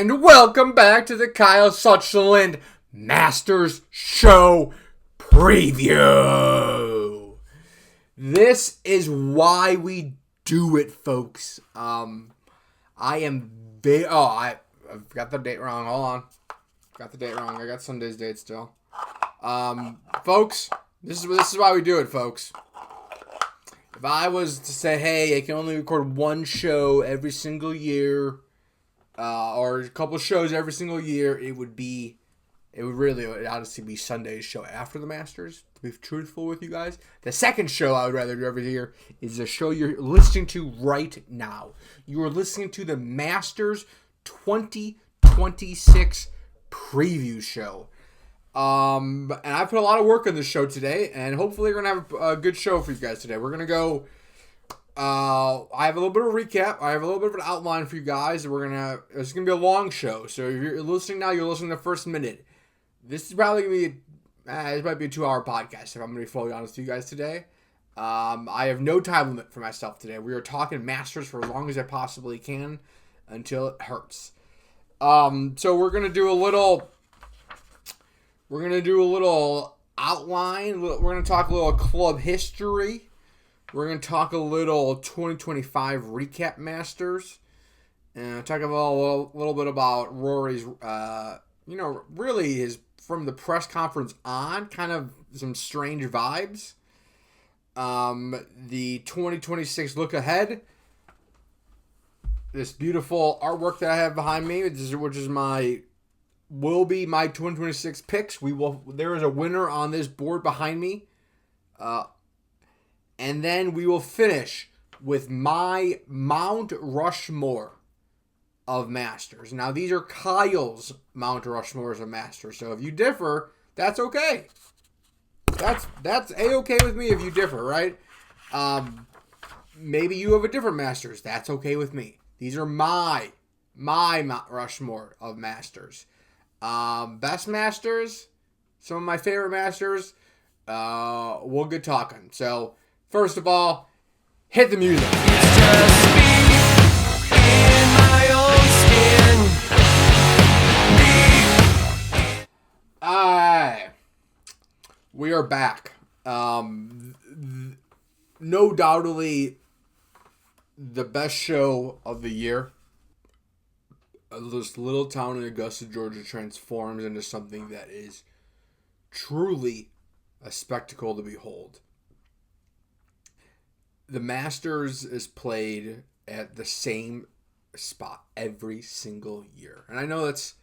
And welcome back to the Kyle Sutherland Masters Show Preview. This is why we do it, folks. I got the date wrong. Hold on. Got the date wrong. I got Sunday's date still. Folks, this is why we do it, folks. If I was to say, hey, I can only record one show every single year, or a couple shows every single year, it would honestly be Sunday's show after the Masters, to be truthful with you guys. The second show I would rather do every year is the show you're listening to right now. You are listening to the Masters 2026 preview show. And I put a lot of work on this show today, and hopefully we're going to have a good show for you guys today. We're going to go, I have a little bit of a recap. I have a little bit of an outline for you guys. It's going to be a long show. So if you're listening now, you're listening to the first minute. This is probably going to be, this might be a 2-hour podcast if I'm going to be fully honest with you guys today. I have no time limit for myself today. We are talking Masters for as long as I possibly can until it hurts. So we're going to do a little outline. We're going to talk a little club history. We're going to talk a little 2025 recap Masters. And talk about a little bit about Rory's, really his, from the press conference on, kind of some strange vibes. The 2026 look ahead. This beautiful artwork that I have behind me, which is will be my 2026 picks. There is a winner on this board behind me. And then we will finish with my Mount Rushmore of Masters. Now, these are Kyle's Mount Rushmores of Masters. So if you differ, that's okay. That's A-okay with me if you differ, right? Maybe you have a different Masters. That's okay with me. These are my Mount Rushmore of Masters. Best Masters, some of my favorite Masters, we'll get talking. So, first of all, hit the music. It's just me in my own skin. Alright. We are back. No doubtedly the best show of the year. This little town in Augusta, Georgia transforms into something that is truly a spectacle to behold. The Masters is played at the same spot every single year. And I know that's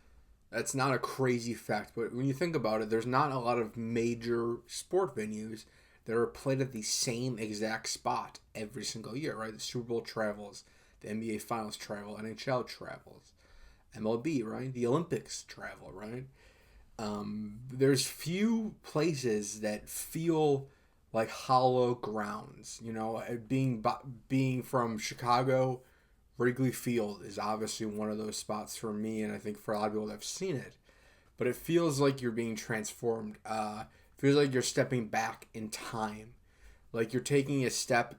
not a crazy fact, but when you think about it, there's not a lot of major sport venues that are played at the same exact spot every single year, right? The Super Bowl travels, the NBA Finals travel, NHL travels, MLB, right? The Olympics travel, right? There's few places that feel like hollow grounds. You know, being from Chicago, Wrigley Field is obviously one of those spots for me, and I think for a lot of people that have seen it. But it feels like you're being transformed. Feels like you're stepping back in time, like you're taking a step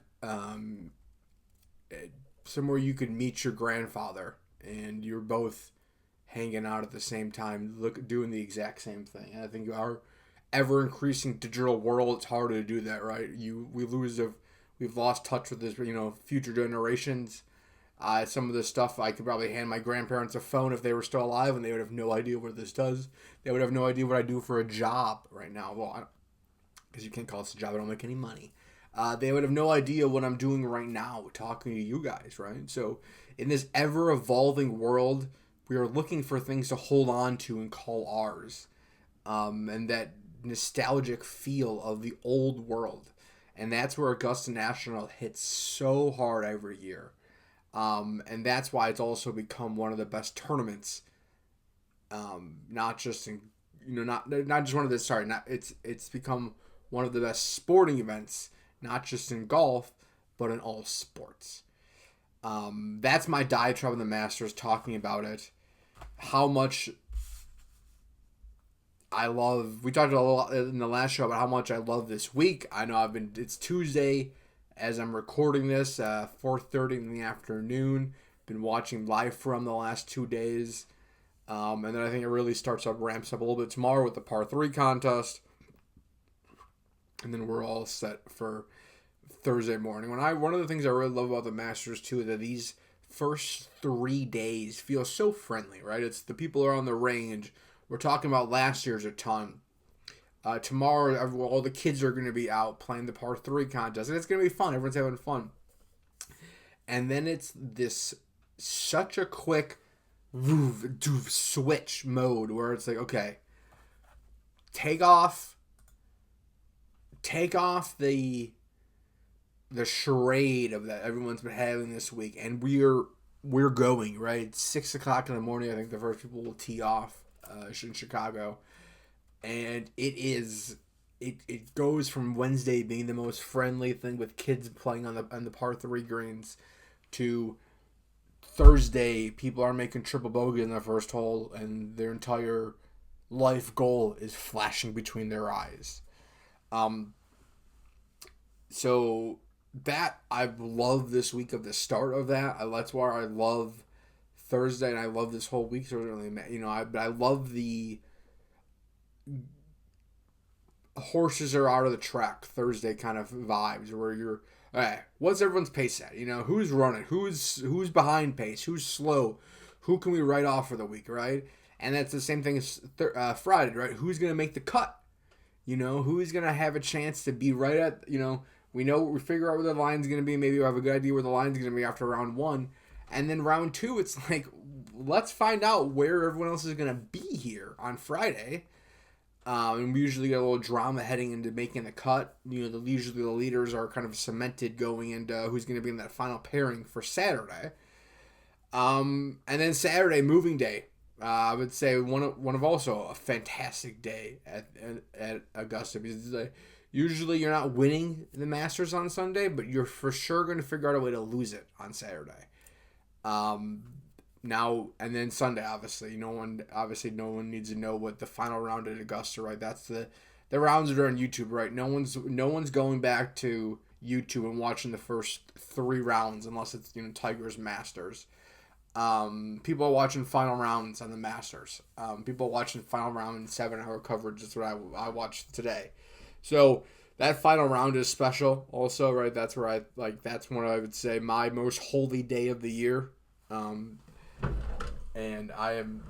somewhere you could meet your grandfather, and you're both hanging out at the same time, doing the exact same thing. And I think our ever-increasing digital world, it's harder to do that, right? We've lost touch with this, future generations. Some of this stuff, I could probably hand my grandparents a phone if they were still alive, and they would have no idea what this does. They would have no idea what I do for a job right now. Well, because you can't call this a job, I don't make any money. They would have no idea what I'm doing right now, talking to you guys, right? So in this ever-evolving world, we are looking for things to hold on to and call ours. And that nostalgic feel of the old world. And that's where Augusta National hits so hard every year. And that's why it's also become one of the best tournaments. Not just in, not just one of the, it's become one of the best sporting events, not just in golf, but in all sports. That's my diatribe on the Masters, talking about it. How much I love, we talked a lot in the last show about how much I love this week. I know it's Tuesday as I'm recording this, 4:30 in the afternoon. Been watching live from the last 2 days. And then I think it really ramps up a little bit tomorrow with the par 3 contest. And then we're all set for Thursday morning. One of the things I really love about the Masters too is that these first 3 days feel so friendly, right? It's the people are on the range. We're talking about last year's a ton. Tomorrow, all the kids are going to be out playing the par 3 contest, and it's going to be fun. Everyone's having fun. And then it's such a quick switch mode where it's like, okay, take off the charade of that everyone's been having this week, and we're going, right? It's 6 o'clock in the morning. I think the first people will tee off in Chicago, and it goes from Wednesday being the most friendly thing with kids playing on the par 3 greens to Thursday people are making triple bogey in their first hole, and their entire life goal is flashing between their eyes. So that I love this week of the start of that. That's why I love Thursday, and I love this whole week. So really, but I love the horses are out of the track Thursday kind of vibes where you're, all right, what's everyone's pace at? Who's running? Who's behind pace? Who's slow? Who can we write off for the week, right? And that's the same thing as Friday, right? Who's going to make the cut? Who's going to have a chance to be right at, we figure out where the line's going to be. Maybe we have a good idea where the line's going to be after round 1. And then round 2, it's like, let's find out where everyone else is going to be here on Friday. And we usually get a little drama heading into making the cut. Usually the leaders are kind of cemented going into who's going to be in that final pairing for Saturday. And then Saturday, moving day. I would say one of also a fantastic day at Augusta, because usually you're not winning the Masters on Sunday, but you're for sure going to figure out a way to lose it on Saturday. Now and then Sunday, obviously, no one needs to know what the final round at Augusta, right? That's the rounds that are on YouTube, right? No one's going back to YouTube and watching the first 3 rounds unless it's Tiger's Masters. People are watching final rounds on the Masters. People are watching final round in 7-hour coverage. That's what I watched today. So that final round is special also, right? That's where that's when I would say my most holy day of the year. And I am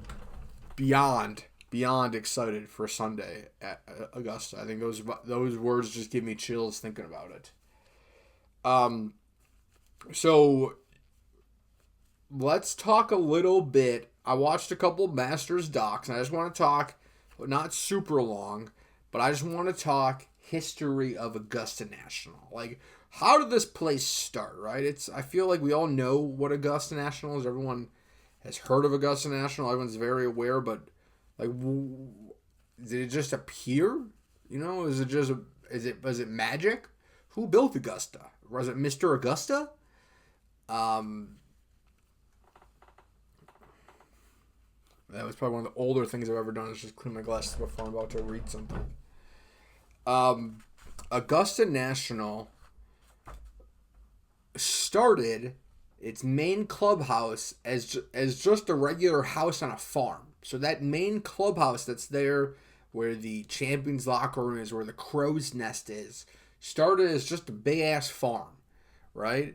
beyond excited for Sunday at Augusta. I think those words just give me chills thinking about it. So let's talk a little bit. I watched a couple Masters docs, and I just want to talk, not super long, but I just want to talk history of Augusta National. Like, how did this place start, right? I feel like we all know what Augusta National is. Everyone has heard of Augusta National. Everyone's very aware, but did it just appear? Was it magic? Who built Augusta? Was it Mr. Augusta? That was probably one of the older things I've ever done, is just clean my glasses before I'm about to read something. Augusta National started its main clubhouse as just a regular house on a farm. So that main clubhouse that's there where the Champions locker room is, where the crow's nest is, started as just a big-ass farm, right?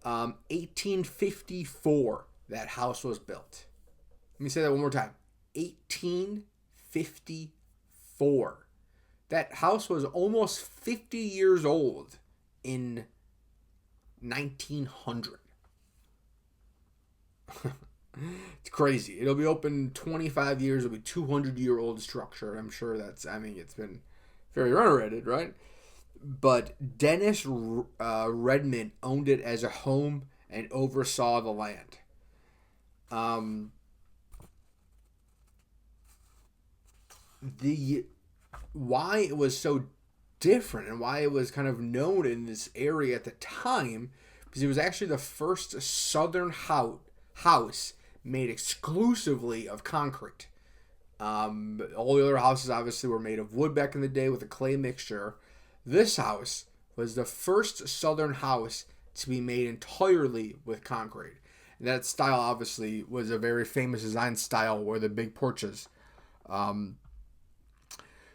1854, that house was built. Let me say that one more time. 1854. That house was almost 50 years old in 1900. It's crazy. It'll be open 25 years. It'll be 200-year-old structure. I'm sure it's been very renovated, right? But Dennis Redmond owned it as a home and oversaw the land. Why it was so different and why it was kind of known in this area at the time, because it was actually the first southern house made exclusively of concrete. All the other houses obviously were made of wood back in the day with a clay mixture. This house was the first southern house to be made entirely with concrete. And that style obviously was a very famous design style, where the big porches.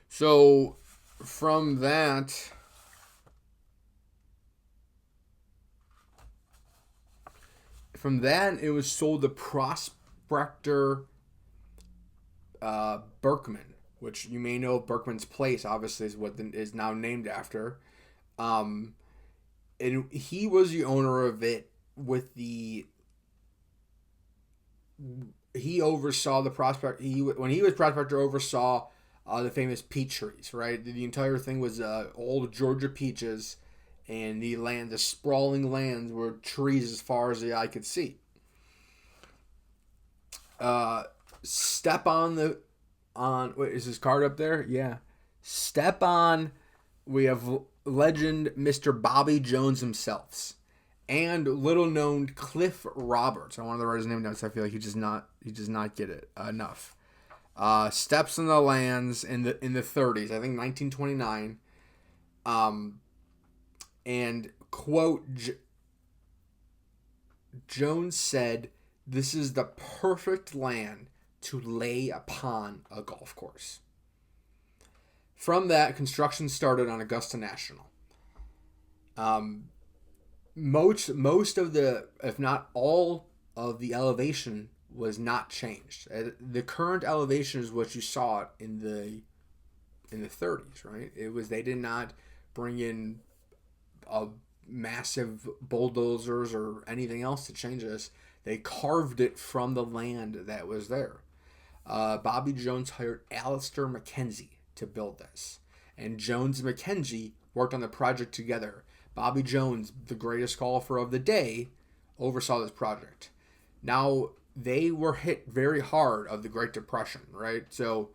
So from that, it was sold to Prospector Berkman, which you may know Berkman's Place, obviously, is what is now named after. And he was the owner of it. He oversaw the prospect. When he was prospector, oversaw the famous peach trees. Right, the entire thing was old Georgia peaches, and the sprawling lands were trees as far as the eye could see. Step on wait, is his card up there? Yeah. Step on. We have legend Mr. Bobby Jones himself, and little known Cliff Roberts. I wanted to write his name down, so I feel like he does not get it enough. Steps on the lands in the 30s, I think 1929. And quote, Jones said, "This is the perfect land to lay upon a golf course." From that, construction started on Augusta National. Most of the, if not all of the elevation was not changed. The current elevation is what you saw in the 30s, right? They did not bring in a massive bulldozers or anything else to change this. They carved it from the land that was there. Bobby Jones hired Alistair McKenzie to build this, and Jones and McKenzie worked on the project together. Bobby Jones, the greatest golfer of the day, oversaw this project. Now, they were hit very hard of the Great Depression, right? So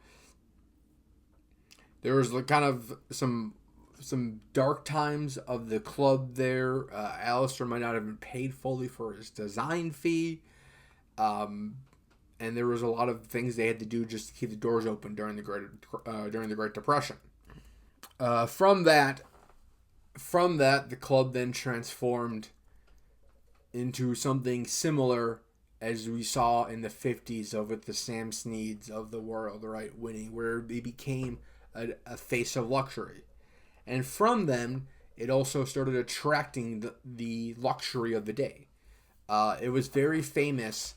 there was kind of some dark times of the club there. Alistair might not have been paid fully for his design fee. And there was a lot of things they had to do just to keep the doors open during the Great Depression. From that, the club then transformed into something similar as we saw in the 50s with the Sam Sneads of the world, right, winning, where they became a face of luxury. And from them, it also started attracting the luxury of the day. It was very famous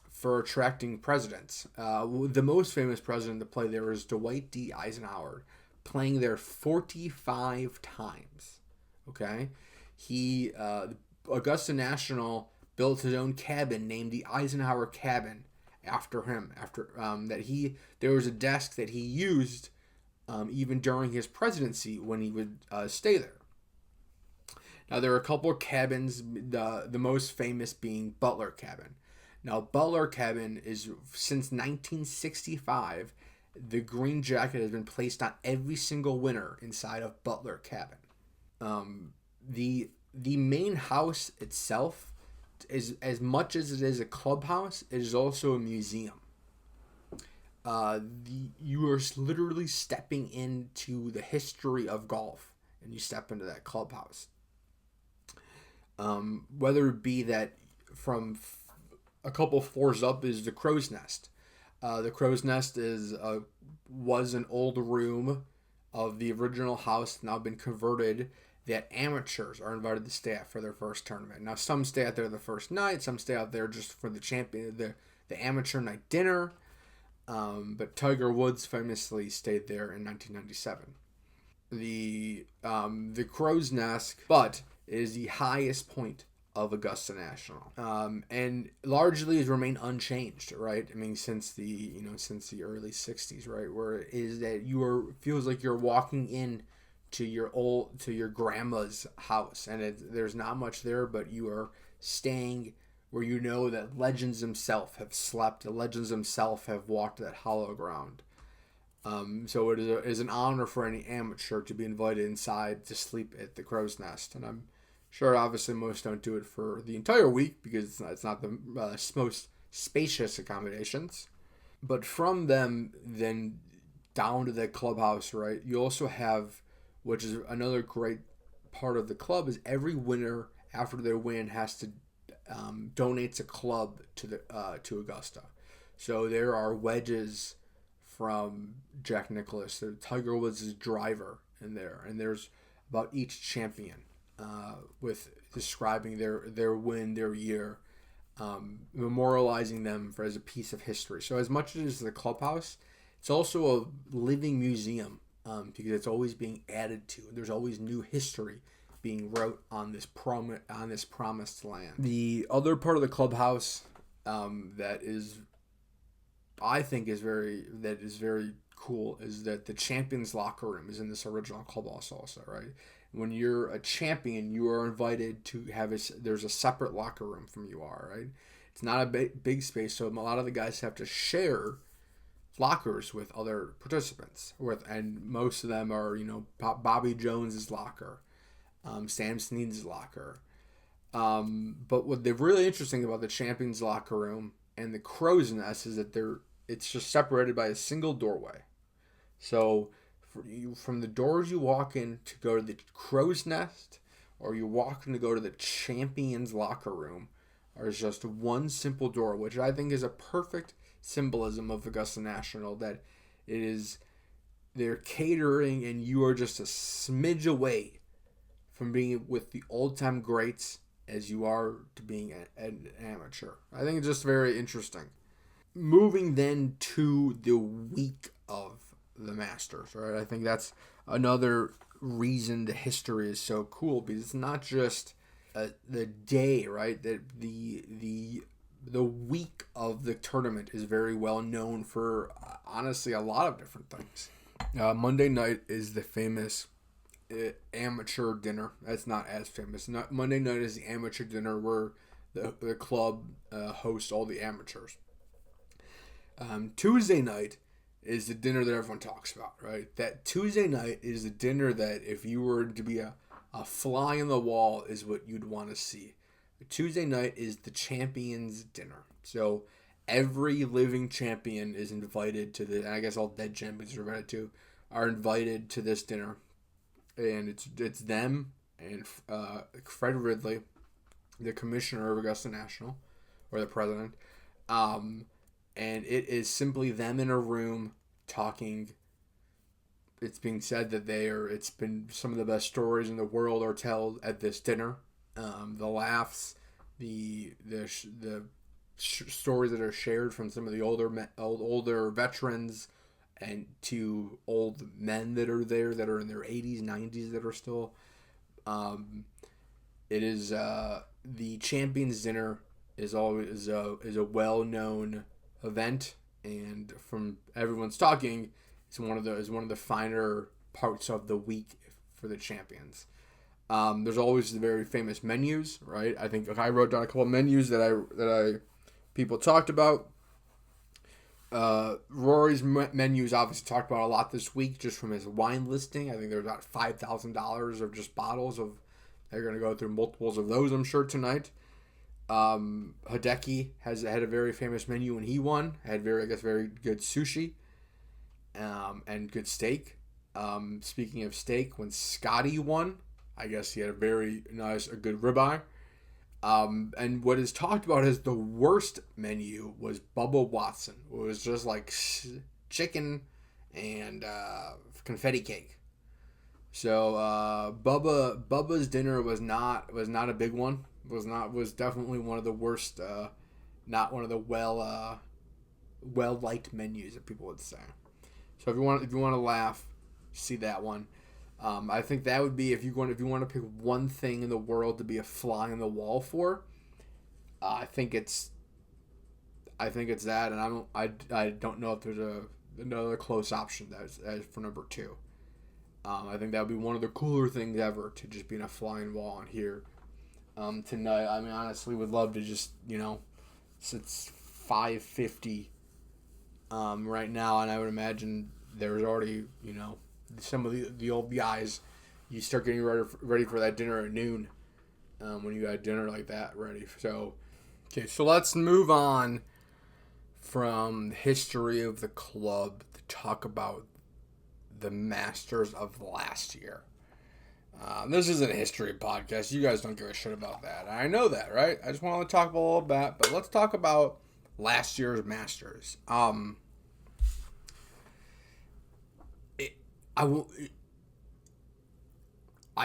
for attracting presidents. The most famous president to play there was Dwight D. Eisenhower, playing there 45 times. Okay? Augusta National built his own cabin named the Eisenhower Cabin after him. There was a desk that he used even during his presidency when he would stay there. Now, there are a couple of cabins, the most famous being Butler Cabin. Now, Butler Cabin is, since 1965, the green jacket has been placed on every single winner inside of Butler Cabin. The main house itself is, as much as it is a clubhouse, it is also a museum. You are literally stepping into the history of golf, and you step into that clubhouse. Whether it be that from a couple floors up is the Crow's Nest. The Crow's Nest was an old room of the original house, now been converted, that amateurs are invited to stay at for their first tournament. Now, some stay out there the first night, some stay out there just for the amateur night dinner. But Tiger Woods famously stayed there in 1997. The Crow's Nest, but is the highest point of Augusta National, and largely has remained unchanged, right? I mean, since the early '60s, right, where it is that feels like you're walking in to your grandma's house, and there's not much there, but you are staying where you know that legends themselves have slept, the legends themselves have walked that hollow ground. So it is an honor for any amateur to be invited inside to sleep at the Crow's Nest, and I'm sure obviously most don't do it for the entire week because it's not the most spacious accommodations. But from them, then down to the clubhouse, right, you also have, which is another great part of the club, is every winner after their win has to donates a club to Augusta. So there are wedges from Jack Nicklaus. Tiger Woods' driver in there, and there's about each champion with describing their win, their year, memorializing them as a piece of history. So as much as the clubhouse, it's also a living museum because it's always being added to. There's always new history being wrote on this promised land. The other part of the clubhouse that is, I think, is very cool is that the champion's locker room is in this original clubhouse also, right? When you're a champion, you are invited to there's a separate locker room from you are, right? It's not a big space, so a lot of the guys have to share lockers with other participants, and most of them are, Bobby Jones's locker, Sam Snead's locker. But what they're really interesting about the champions locker room and the crow's nest is that it's just separated by a single doorway. So from the doors you walk in to go to the crow's nest, or you walk in to go to the champions locker room, there's just one simple door, which I think is a perfect symbolism of Augusta National, that they're catering and you are just a smidge away from being with the old-time greats as you are to being an amateur. I think it's just very interesting. Moving then to the week of the Masters, right? I think that's another reason the history is so cool, because it's not just the day, right? That the week of the tournament is very well known for, honestly, a lot of different things. Monday night is the famous amateur dinner. That's not as famous. Monday night is the amateur dinner where the club hosts all the amateurs. Tuesday night is the dinner that everyone talks about, right? That Tuesday night is the dinner that if you were to be a fly on the wall is what you'd want to see. Tuesday night is the champions dinner. So every living champion is invited to and I guess all dead champions are invited to this dinner. And it's them and Fred Ridley, the commissioner of Augusta National, or the president. And it is simply them in a room talking. It's being said that it's been some of the best stories in the world are told at this dinner. The laughs, the stories that are shared from some of the older veterans, and to old men that are there that are in their 80s, 90s that are still. It is the Champions Dinner is always a well-known event, and from everyone's talking, it's one of the finer parts of the week for the champions. There's always the very famous menus, right? I think I wrote down a couple of menus that people talked about. Rory's menus obviously talked about a lot this week just from his wine listing. I think there's about $5,000 of just bottles of. They're going to go through multiples of those, I'm sure, tonight. Hideki had a very famous menu when he won. Had very good sushi, and good steak. Speaking of steak, when Scottie won, I guess he had a good ribeye. And what is talked about as the worst menu was Bubba Watson. It was just like chicken and confetti cake. So Bubba's dinner was not a big one. Was definitely one of the worst. Not one of the well liked menus that people would say. So if you want to laugh, see that one. I think that would be if you want to pick one thing in the world to be a fly on the wall for. I think it's that, and I don't know if there's another close option as for number 2. I think that would be one of the cooler things ever to just be in a flying wall on here tonight. I mean, honestly, would love to just it's 5:50 right now, and I would imagine there's already some of the old guys, you start getting ready for that dinner at noon when you got dinner like that ready. So let's move on from the history of the club to talk about the Masters of last year. This isn't a history podcast. You guys don't give a shit about that. I know that, right? I just want to talk about a little bit, but let's talk about last year's Masters. I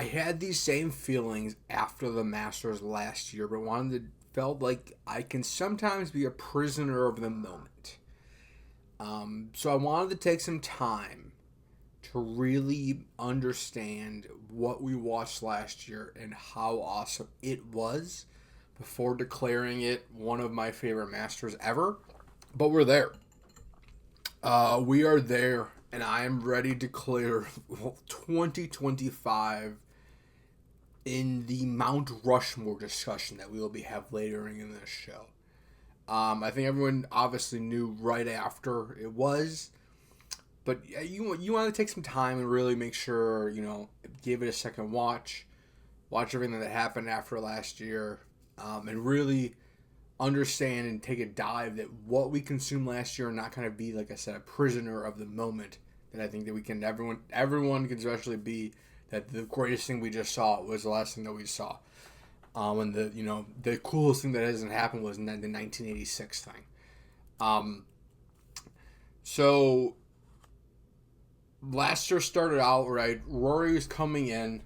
had these same feelings after the Masters last year, but felt like I can sometimes be a prisoner of the moment. So I wanted to take some time to really understand what we watched last year and how awesome it was before declaring it one of my favorite Masters ever. But we're there. We are there, and I am ready to declare 2025 in the Mount Rushmore discussion that we will have later in this show. I think everyone obviously knew right after it was. But you want to take some time and really make sure, give it a second watch everything that happened after last year, and really understand and take a dive that what we consumed last year and not kind of be, like I said, a prisoner of the moment. That I think that we can, everyone can especially be that the greatest thing we just saw was the last thing that we saw. And the coolest thing that hasn't happened was the 1986 thing. So last year started out, right? Rory was coming in.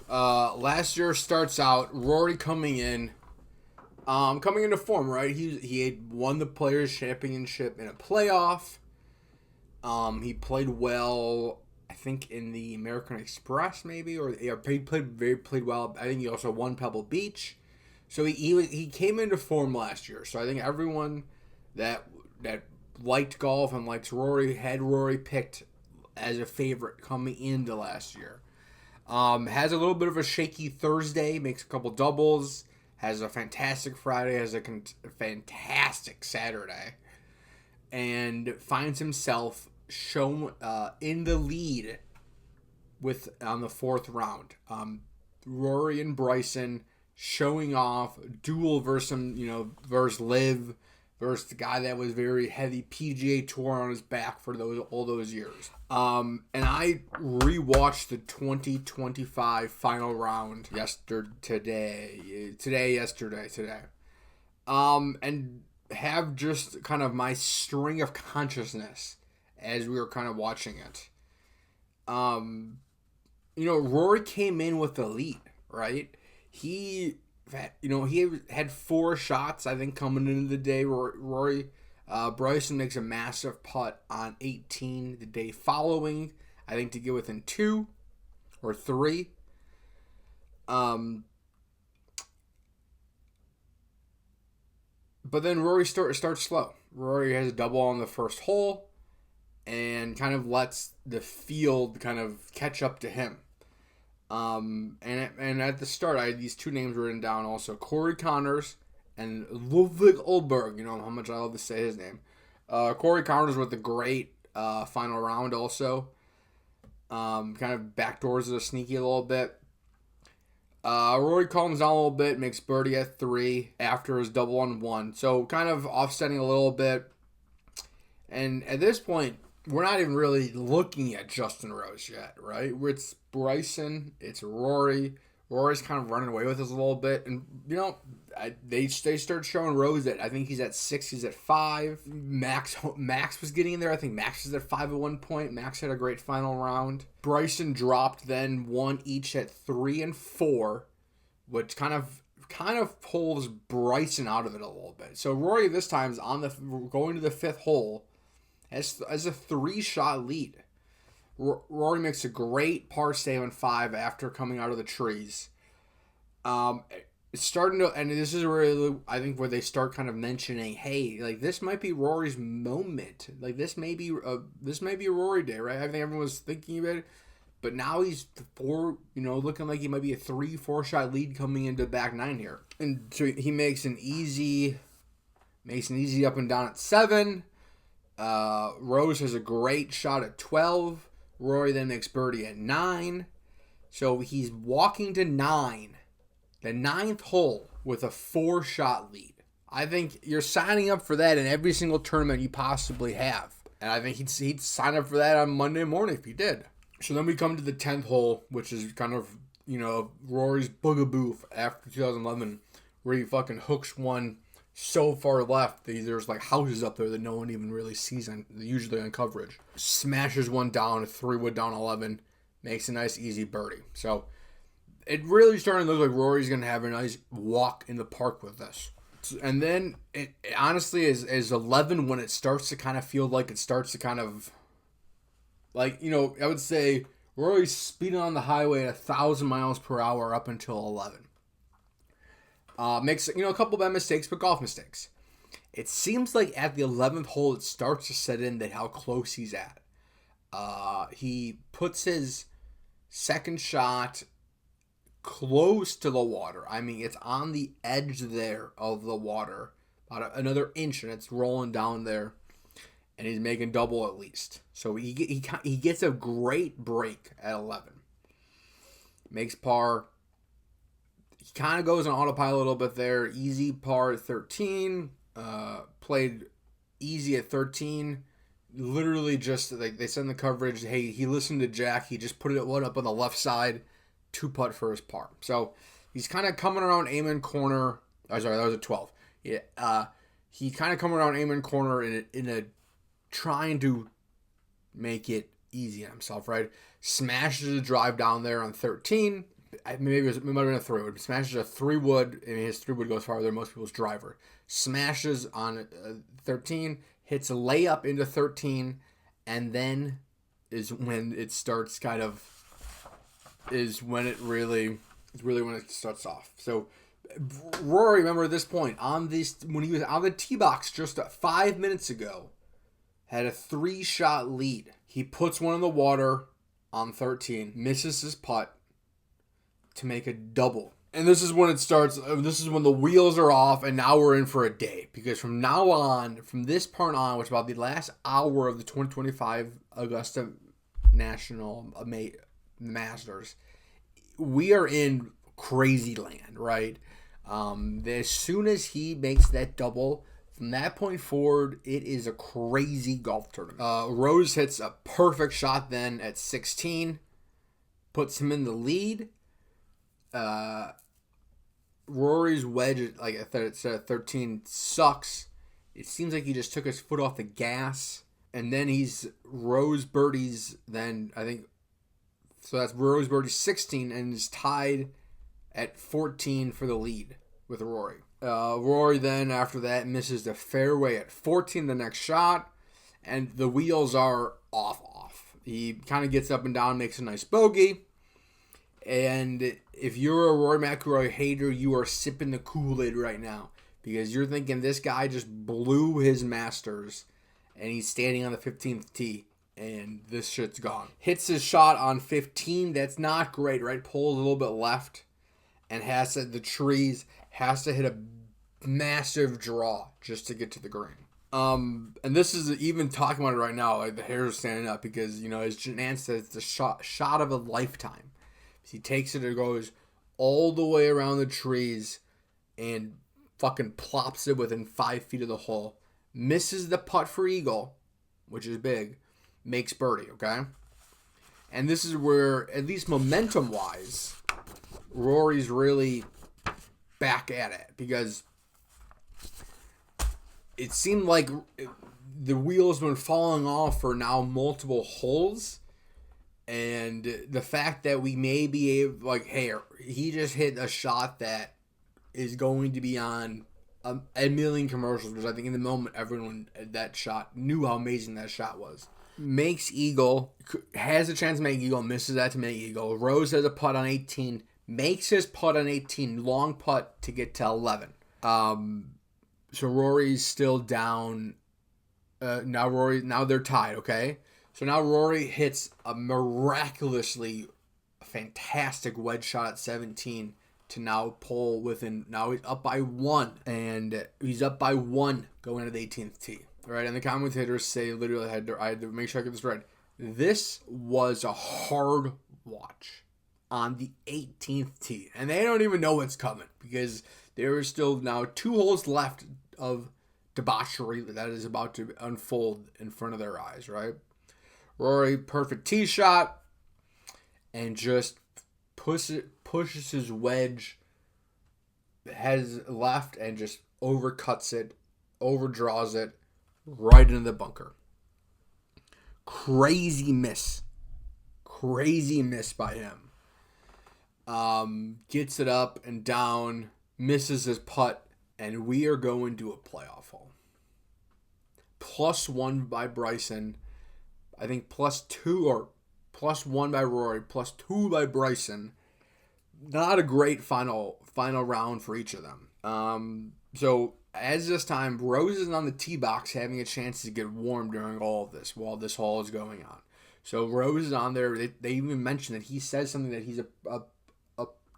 Last year starts out, Rory coming in. Coming into form, right? He had won the Players' Championship in a playoff. He played well, I think, in the American Express, maybe, he played well. I think he also won Pebble Beach. So he came into form last year. So I think everyone that liked golf and liked Rory had Rory picked as a favorite coming into last year. Has a little bit of a shaky Thursday, makes a couple doubles, has a fantastic Friday, has a fantastic Saturday, and finds himself shown in the lead on the fourth round. Rory and Bryson showing off, duel versus Liv, versus the guy that was very heavy PGA Tour on his back for all those years. And I rewatched the 2025 final round yesterday. And have just kind of my string of consciousness as we were kind of watching it. Rory came in with the lead, right? He had 4 shots, I think, coming into the day. Bryson makes a massive putt on 18 the day following, I think, to get within 2 or 3. But then Rory starts slow. Rory has a double on the first hole and kind of lets the field kind of catch up to him. And at the start, I had these 2 names written down also. Corey Connors and Ludwig Olberg. You know how much I love to say his name. Corey Connors with a great final round also. Kind of backdoors it sneaky a little bit. Rory calms down a little bit, makes birdie at 3 after his double on 1. So kind of offsetting a little bit. And at this point, we're not even really looking at Justin Rose yet, right? It's Bryson, it's Rory. Rory's kind of running away with us a little bit. And, they start showing Rose that I think he's at 6, he's at 5. Max was getting in there. I think Max was at 5 at one point. Max had a great final round. Bryson dropped then 1 each at 3 and 4, which kind of pulls Bryson out of it a little bit. So Rory this time is going to the 5th hole as a 3-shot lead. Rory makes a great par save on 5 after coming out of the trees. It's starting to, and this is really, I think, where they start kind of mentioning, hey, like, this might be Rory's moment. Like, this may be a Rory day, right? I think everyone was thinking about it, but now he's looking like he might be a 3-4 shot lead coming into back 9 here, and so he makes an easy up and down at 7. Rose has a great shot at 12. Rory then makes birdie at 9. So he's walking to 9, the 9th hole, with a 4-shot lead. I think you're signing up for that in every single tournament you possibly have. And I think he'd sign up for that on Monday morning if he did. So then we come to the 10th hole, which is kind of Rory's boogaboo after 2011, where he fucking hooks one so far left that there's like houses up there that no one even really sees usually on coverage. Smashes one down, 3-wood down 11, makes a nice easy birdie. So it really starting to look like Rory's going to have a nice walk in the park with this. And then it honestly is 11 when it starts to kind of feel like it starts to kind of like, I would say Rory's speeding on the highway at 1,000 miles per hour up until 11. Makes, a couple bad mistakes, but golf mistakes. It seems like at the 11th hole, it starts to set in that how close he's at. He puts his second shot close to the water. I mean, it's on the edge there of the water, about another inch, and it's rolling down there, and he's making double at least. So he gets a great break at 11. Makes par. He kind of goes on autopilot a little bit there. Easy par at 13. Played easy at 13. Literally just, like, they send the coverage, hey, he listened to Jack. He just put it one up on the left side. 2-putt for his par. So he's kind of coming around aiming corner. Oh, sorry, that was a 12. Yeah. He's kind of coming around aiming corner in a trying to make it easy on himself, right? Smashes a drive down there on 13. Maybe it might have been a 3-wood. Smashes a 3-wood, and his 3-wood goes farther than most people's driver. Smashes on 13, hits a layup into 13, and then is when it starts when it starts off. So Rory, remember at this point, when he was on the tee box just 5 minutes ago, had a 3-shot lead. He puts one in the water on 13, misses his putt to make a double. And this is when it starts. This is when the wheels are off, and now we're in for a day. Because from now on, from this part on, which is about the last hour of the 2025 Augusta National Masters, we are in crazy land, right? As soon as he makes that double, from that point forward, it is a crazy golf tournament. Rose hits a perfect shot then at 16, puts him in the lead. Rory's wedge, like I said, at 13 sucks. It seems like he just took his foot off the gas. And then Rose birdies, then I think, so that's Rose birdie 16 and is tied at 14 for the lead with Rory. Rory then, after that, misses the fairway at 14 the next shot, and the wheels are off. He kind of gets up and down, makes a nice bogey, and if you're a Rory McIlroy hater, you are sipping the Kool-Aid right now, because you're thinking this guy just blew his Masters, and he's standing on the 15th tee, and this shit's gone. Hits his shot on 15, that's not great, right? Pulls a little bit left, and has to hit a massive draw just to get to the green. And this is even talking about it right now, like the hairs are standing up because, as Janan says, it's the shot of a lifetime. He takes it and goes all the way around the trees and fucking plops it within 5 feet of the hole. Misses the putt for eagle, which is big. Makes birdie, okay? And this is where, at least momentum-wise, Rory's really back at it, because it seemed like the wheels been falling off for now multiple holes, and the fact that we may be able, like, hey, he just hit a shot that is going to be on a million commercials, because I think in the moment everyone at that shot knew how amazing that shot was. Makes eagle, has a chance to make eagle, misses that to make eagle. Rose has a putt on 18, makes his putt on 18, long putt to get to 11. So Rory's still down. Now they're tied, okay? So now Rory hits a miraculously fantastic wedge shot at 17 to now pull within. Now he's up by 1, and he's up by 1 going into the 18th tee. Right, and the commentators say, literally, I had to make sure I get this right. This was a hard watch on the 18th tee. And they don't even know what's coming, because there are still now 2 holes left of debauchery that is about to unfold in front of their eyes, right? Rory, perfect tee shot, and just puts pushes his wedge, heads left, and just overcuts it, overdraws it, right into the bunker. Crazy miss by him. Gets it up and down, misses his putt, and we are going to a playoff hole. +1 by Bryson. I think +2 or +1 by Rory, +2 by Bryson. Not a great final round for each of them. So as this time, Rose is on the tee box having a chance to get warm during all of this while this hole is going on. So Rose is on there. They even mentioned that he says something that he's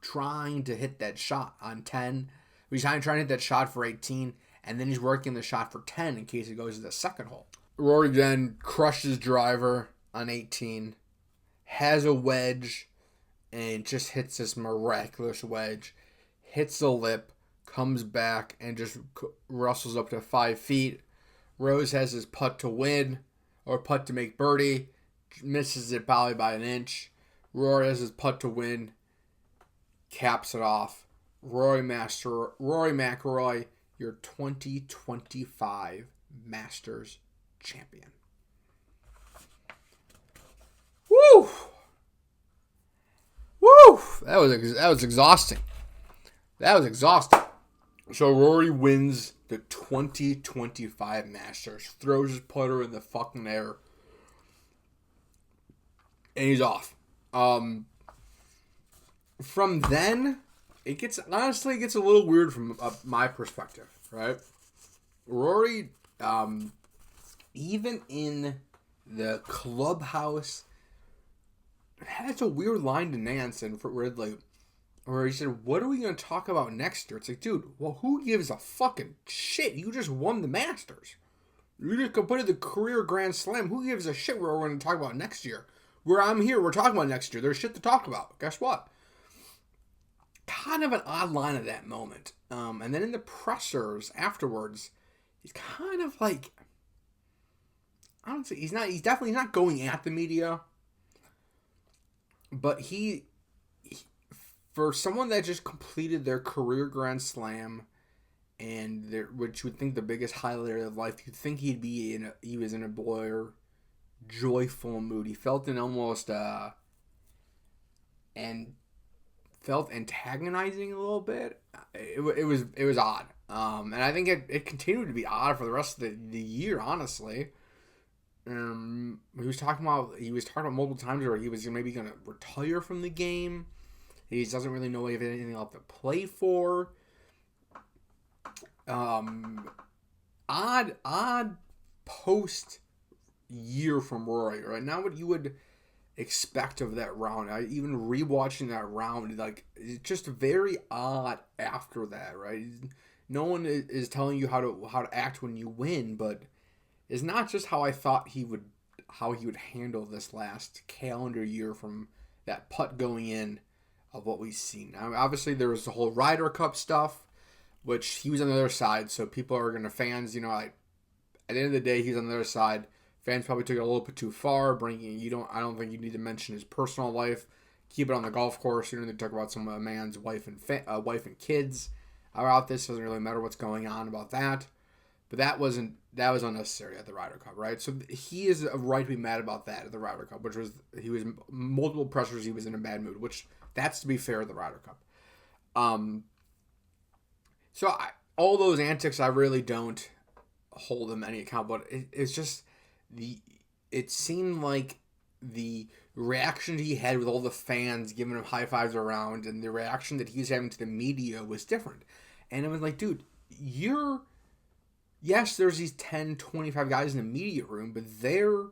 trying to hit that shot on 10. He's trying to hit that shot for 18, and then he's working the shot for 10 in case it goes to the second hole. Rory then crushes driver on 18, has a wedge, and just hits this miraculous wedge. Hits the lip, comes back, and just wrestles up to 5 feet. Rose has his putt to win, or putt to make birdie. Misses it probably by an inch. Rory has his putt to win. Caps it off. Rory McIlroy, your 2025 Masters champion. Woo! Woo! That was exhausting. That was exhausting. So Rory wins the 2025 Masters. Throws his putter in the fucking air. And he's off. From then, it gets a little weird from my perspective, right? Rory, even in the clubhouse, has a weird line to Nance and for Ridley, where he said, "What are we going to talk about next year?" It's like, dude, well, who gives a fucking shit? You just won the Masters. You just completed the career Grand Slam. Who gives a shit what we're going to talk about next year? Where I'm here, we're talking about next year. There's shit to talk about. Guess what? Kind of an odd line at that moment. And then in the pressers afterwards, he's kind of like, I don't say he's definitely not going at the media, but he for someone that just completed their career Grand Slam, and which you would think the biggest highlight of life, you'd think he was in a more joyful mood. He felt and felt antagonizing a little bit. It was odd. And I think it continued to be odd for the rest of the year, honestly. He was talking about multiple times where he was maybe going to retire from the game. He doesn't really know if he has anything left to play for. Odd post year from Rory, right? Not what you would expect of that round. Even rewatching that round, like, it's just very odd after that, right? No one is telling you how to act when you win, but it's not just how I thought he would handle this last calendar year from that putt going in of what we've seen. Now, obviously, there was the whole Ryder Cup stuff, which he was on the other side, so people are going to, fans, at the end of the day, he's on the other side. Fans probably took it a little bit too far, I don't think you need to mention his personal life. Keep it on the golf course. You don't need to talk about some man's wife and kids about this. Doesn't really matter what's going on about that. But that was unnecessary at the Ryder Cup, right? So he is right to be mad about that at the Ryder Cup, which was, he was multiple pressures, he was in a bad mood, which that's to be fair at the Ryder Cup. So all those antics, I really don't hold him any account, but it's just it seemed like the reaction he had with all the fans giving him high fives around, and the reaction that he was having to the media was different. And it was like, dude, yes, there's these 10, 25 guys in the media room, but their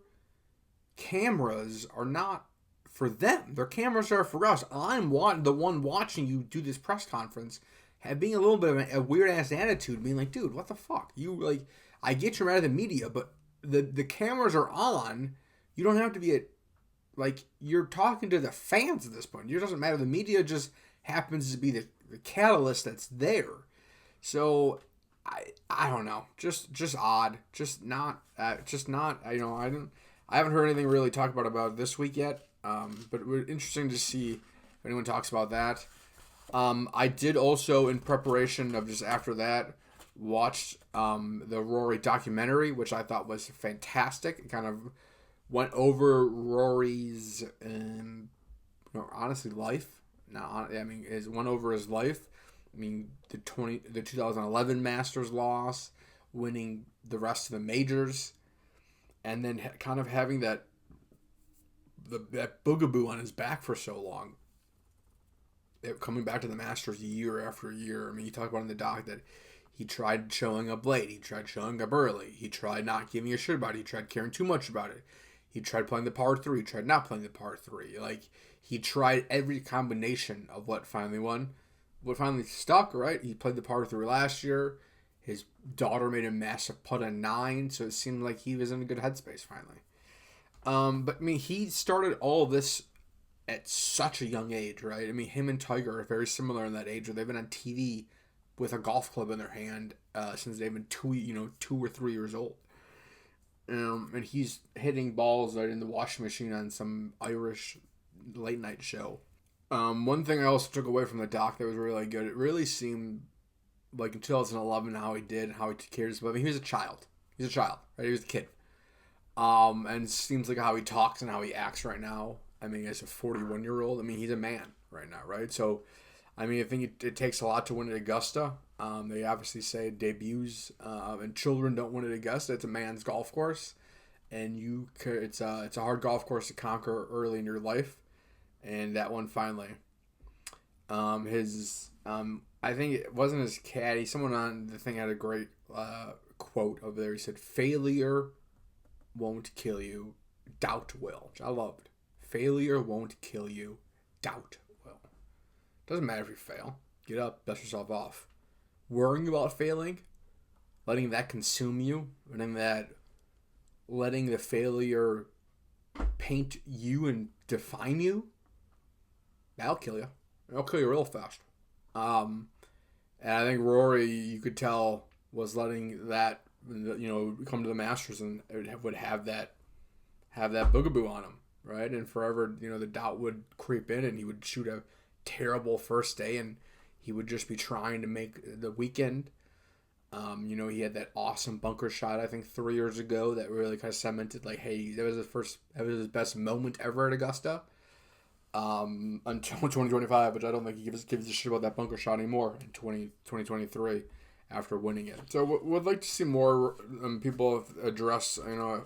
cameras are not for them. Their cameras are for us. I'm the one watching you do this press conference, being a little bit of a weird-ass attitude, being like, dude, what the fuck? I get you're mad at the media, but the cameras are on. You don't have to be you're talking to the fans at this point. It doesn't matter. The media just happens to be the catalyst that's there. So I don't know. Just odd. Just not. I haven't heard anything really talked about this week yet. But it was interesting to see anyone talks about that. I did also, in preparation of just after that, watched the Rory documentary, which I thought was fantastic. It kind of went over Rory's, honestly, life. It went over his life. I mean, the 2011 Masters loss, winning the rest of the majors, and then kind of having that boogaboo on his back for so long. Coming back to the Masters year after year. I mean, you talk about in the doc that he tried showing up late. He tried showing up early. He tried not giving a shit about it. He tried caring too much about it. He tried playing the par 3. He tried not playing the par 3. Like, he tried every combination of what finally won. What finally stuck, right? He played the par 3 last year. His daughter made a massive putt on 9, so it seemed like he was in a good headspace finally. But, I mean, he started all of this at such a young age, right? I mean, him and Tiger are very similar in that age where they've been on TV with a golf club in their hand since they've been 2 or 3 years old. And he's hitting balls right in the washing machine on some Irish late night show. One thing I also took away from the doc that was really good, it really seemed like in 2011 how he did, how he took care of himself. I mean, he was a child. He's a child, right? He was a kid. And it seems like how he talks and how he acts right now. I mean, as a 41-year-old, I mean, he's a man right now, right? So, I mean, I think it takes a lot to win at Augusta. They obviously say debuts and children don't win at Augusta. It's a man's golf course, and it's a hard golf course to conquer early in your life, and that one finally. I think it wasn't his caddy. Someone on the thing had a great quote over there. He said, "Failure won't kill you, doubt will," which I loved. Failure won't kill you, doubt will. Doesn't matter if you fail. Get up, dust yourself off. Worrying about failing, letting that consume you, letting the failure paint you and define you, that'll kill you. It'll kill you real fast. And I think Rory, you could tell, was letting that, come to the Masters and it would have that boogaboo on him. Right, and forever, the doubt would creep in, and he would shoot a terrible first day, and he would just be trying to make the weekend. He had that awesome bunker shot, I think 3 years ago, that really kind of cemented, like, hey, that was his best moment ever at Augusta. Until 2025, which I don't think he gives a shit about that bunker shot anymore in 2023 after winning it. So, would like to see more people address. I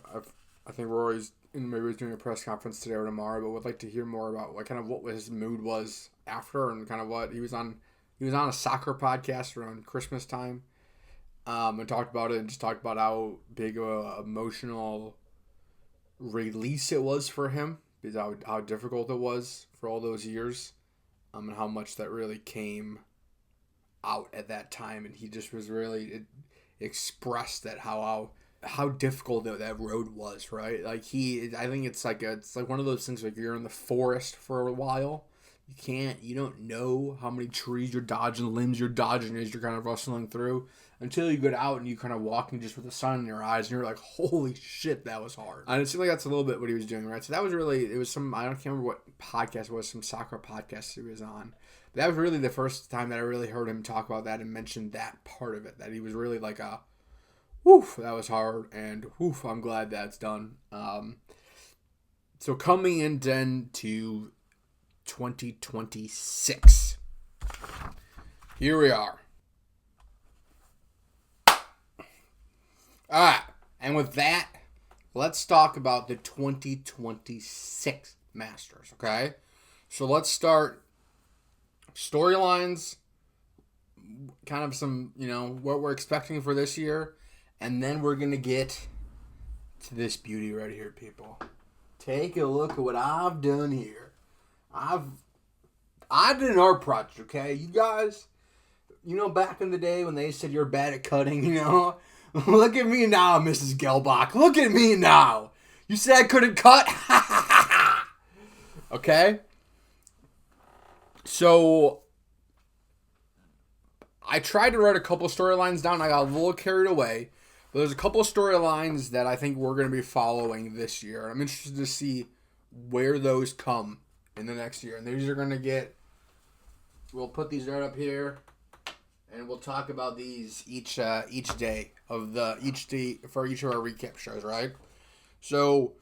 think Rory's. And maybe he's doing a press conference today or tomorrow, but would like to hear more about what his mood was after and kind of what he was on. He was on a soccer podcast around Christmas time, and talked about it and just talked about how big of an emotional release it was for him, because how difficult it was for all those years, and how much that really came out at that time, and he just was really expressed that how difficult that road was, right? Like I think it's like one of those things, like you're in the forest for a while, you don't know how many trees you're dodging, limbs you're dodging as you're kind of rustling through, until you get out and you kind of walking just with the sun in your eyes, and you're like, holy shit, that was hard. And it seemed like that's a little bit what he was doing, right? So that was really, it was I can't remember what podcast it was, some soccer podcast he was on. But that was really the first time that I really heard him talk about that and mention that part of it, that he was really like woof, that was hard, and woof, I'm glad that's done. So coming in then to 2026. Here we are. Alright, and with that, let's talk about the 2026 Masters, okay? So let's start storylines, kind of some, what we're expecting for this year. And then we're going to get to this beauty right here, people. Take a look at what I've done here. I did an art project, okay? You guys, back in the day when they said you're bad at cutting, look at me now, Mrs. Gelbach. Look at me now. You said I couldn't cut? Okay? So, I tried to write a couple storylines down. I got a little carried away. But there's a couple of that I think we're going to be following this year. I'm interested to see where those come in the next year. And these are going to get, we'll put these right up here, and we'll talk about these each day for each of our recap shows, right? So,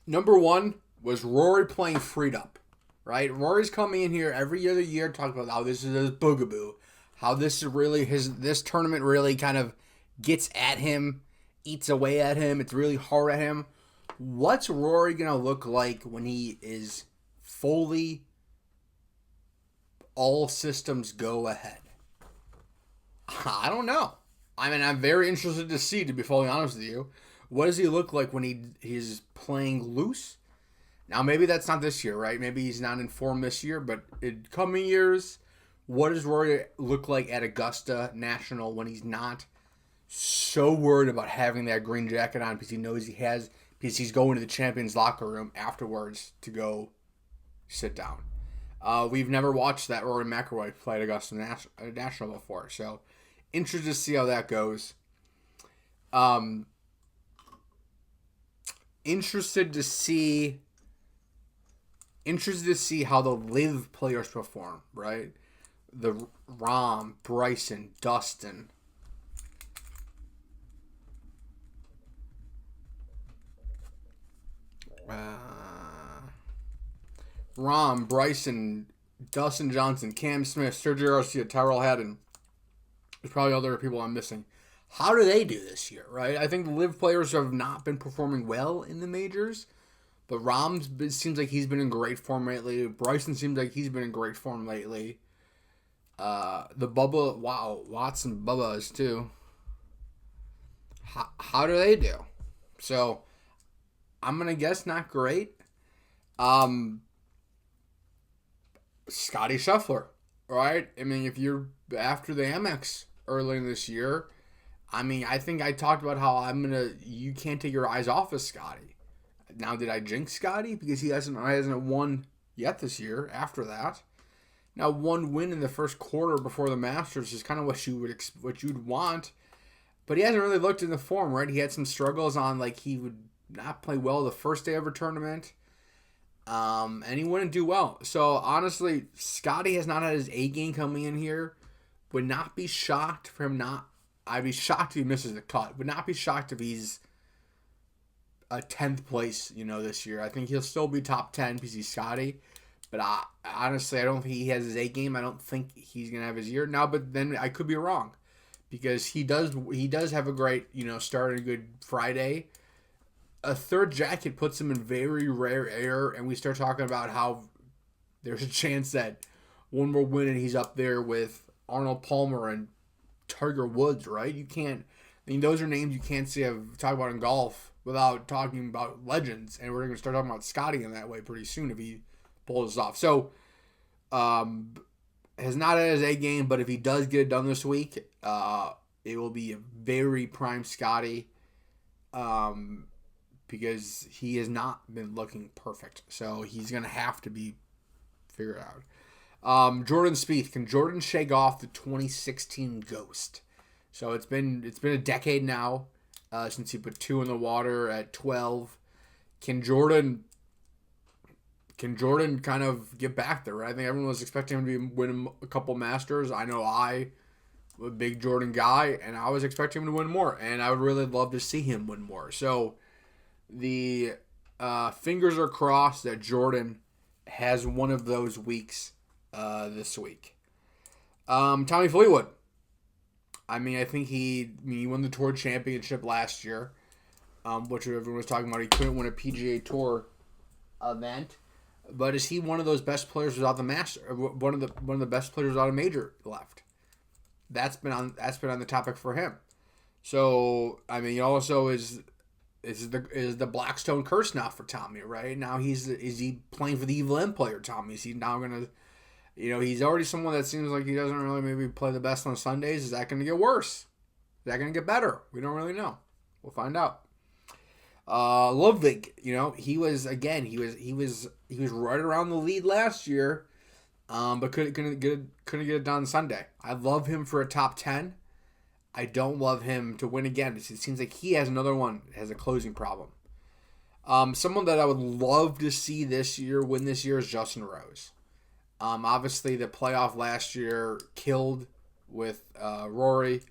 number one was Rory playing Freed Up, right? Rory's coming in here every other year talking about how this is his boogaboo, how this is really this tournament really kind of gets at him, eats away at him. It's really hard at him. What's Rory going to look like when he is fully all systems go ahead? I don't know. I mean, I'm very interested to see, to be fully honest with you. What does he look like when he's playing loose? Now, maybe that's not this year, right? Maybe he's not in form this year, but in coming years, what does Rory look like at Augusta National when he's not so worried about having that green jacket on because he knows because he's going to the champions locker room afterwards to go sit down? We've never watched that Rory McIlroy play at Augusta National before, so interested to see how that goes. Interested to see how the live players perform, right? The Rahm, Bryson, Dustin. Rahm, Bryson, Dustin Johnson, Cam Smith, Sergio Garcia, Tyrell Hatton. There's probably other people I'm missing. How do they do this year, right? I think the live players have not been performing well in the majors, but Rahm seems like he's been in great form lately. Bryson seems like he's been in great form lately. The Bubba, wow, Watson Bubba's too. How do they do? So, I'm going to guess not great. Scottie Scheffler, right? I mean, if you're after the Amex early in this year, I mean, I think I talked about how you can't take your eyes off of Scottie. Now, did I jinx Scottie? Because he hasn't won yet this year after that. Now, one win in the first quarter before the Masters is kind of what you'd want. But he hasn't really looked in the form, right? He had some struggles on, like, he would not play well the first day of a tournament. And he wouldn't do well. So, honestly, Scottie has not had his A game coming in here. Would not be shocked for him I'd be shocked if he misses the cut. Would not be shocked if he's a 10th place, this year. I think he'll still be top 10 because he's Scottie. But honestly, I don't think he has his A game. I don't think he's going to have his year. Now, but then I could be wrong. Because he does have a great, start and a good Friday. A third jacket puts him in very rare air, and we start talking about how there's a chance that one more win and he's up there with Arnold Palmer and Tiger Woods, right? Those are names you can't talk about in golf without talking about legends, and we're going to start talking about Scottie in that way pretty soon if he pulls this off. So, has not had his A game, but if he does get it done this week, it will be a very prime Scottie, because he has not been looking perfect. So he's going to have to be figured out. Jordan Spieth, can Jordan shake off the 2016 ghost? So it's been a decade now since he put 2 in the water at 12. Can Jordan kind of get back there, right? I think everyone was expecting him to be winning a couple Masters. I know I'm a big Jordan guy, and I was expecting him to win more, and I would really love to see him win more. So the fingers are crossed that Jordan has one of those weeks this week. Tommy Fleetwood. I think he won the Tour Championship last year, which everyone was talking about. He couldn't win a PGA Tour event. But is he one of those best players without the Master? One of the best players without a major left? That's been on the topic for him. So he also is the Blackstone curse now for Tommy, right? Now is he playing for the Evil M player, Tommy? Is he now gonna, he's already someone that seems like he doesn't really maybe play the best on Sundays. Is that gonna get worse? Is that gonna get better? We don't really know. We'll find out. Ludwig, he was right around the lead last year, but couldn't get it done Sunday. I love him for a top 10. I don't love him to win again. It seems like he has another one that has a closing problem. Someone that I would love to see win this year is Justin Rose. Obviously, the playoff last year killed with Rory.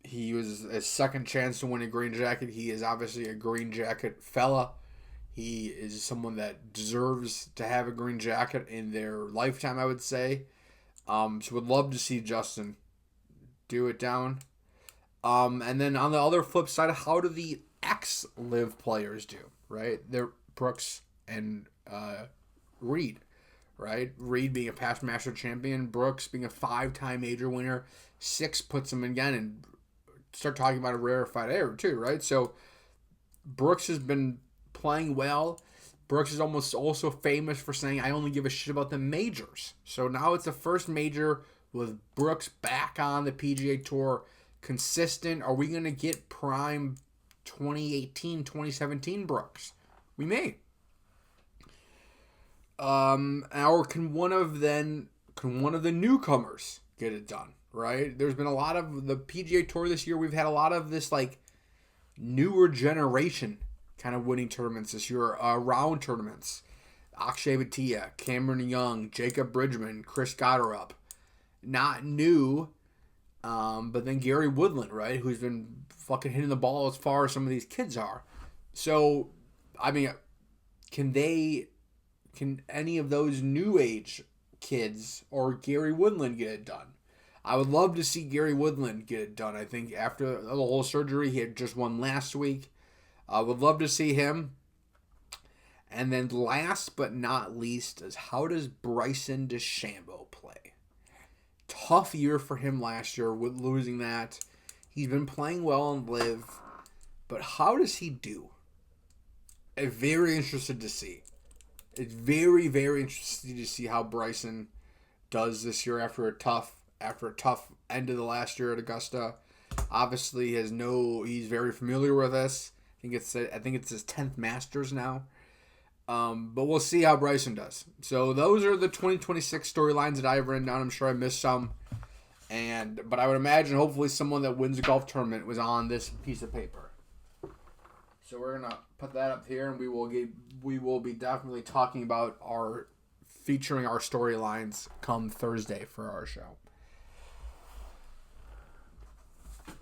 He was his second chance to win a green jacket. He is obviously a green jacket fella. He is someone that deserves to have a green jacket in their lifetime, I would say. So would love to see Justin do it down. And then on the other flip side, how do the ex-live players do, right? They're Brooks and Reed, right? Reed being a past Master champion, Brooks being a 5-time major winner, 6 puts him again, and start talking about a rarefied air too, right? So Brooks has been playing well. Brooks is almost also famous for saying, I only give a shit about the majors. So now it's the first major with Brooks back on the PGA Tour, consistent. Are we going to get prime 2018, 2017 Brooks? We may. Or can one of the newcomers get it done, right? There's been a lot of the PGA Tour this year. We've had a lot of this like newer generation kind of winning tournaments this year, round tournaments. Akshay Bhatia, Cameron Young, Jacob Bridgman, Chris Gotterup. Not new, but then Gary Woodland, right, who's been fucking hitting the ball as far as some of these kids are. So, I mean, can any of those new age kids or Gary Woodland get it done? I would love to see Gary Woodland get it done. I think after the whole surgery, he had just won last week. I would love to see him. And then last but not least is how does Bryson DeChambeau play? Tough year for him last year with losing that. He's been playing well on Live. But how does he do? I'm very interested to see. It's very, very interesting to see how Bryson does this year after a tough end of the last year at Augusta. Obviously, he's very familiar with us. I think it's his 10th Masters now. But we'll see how Bryson does. So those are the 2026 storylines that I have written down. I'm sure I missed some. But I would imagine hopefully someone that wins a golf tournament was on this piece of paper. So we're gonna put that up here, and we will be definitely talking about featuring our storylines come Thursday for our show.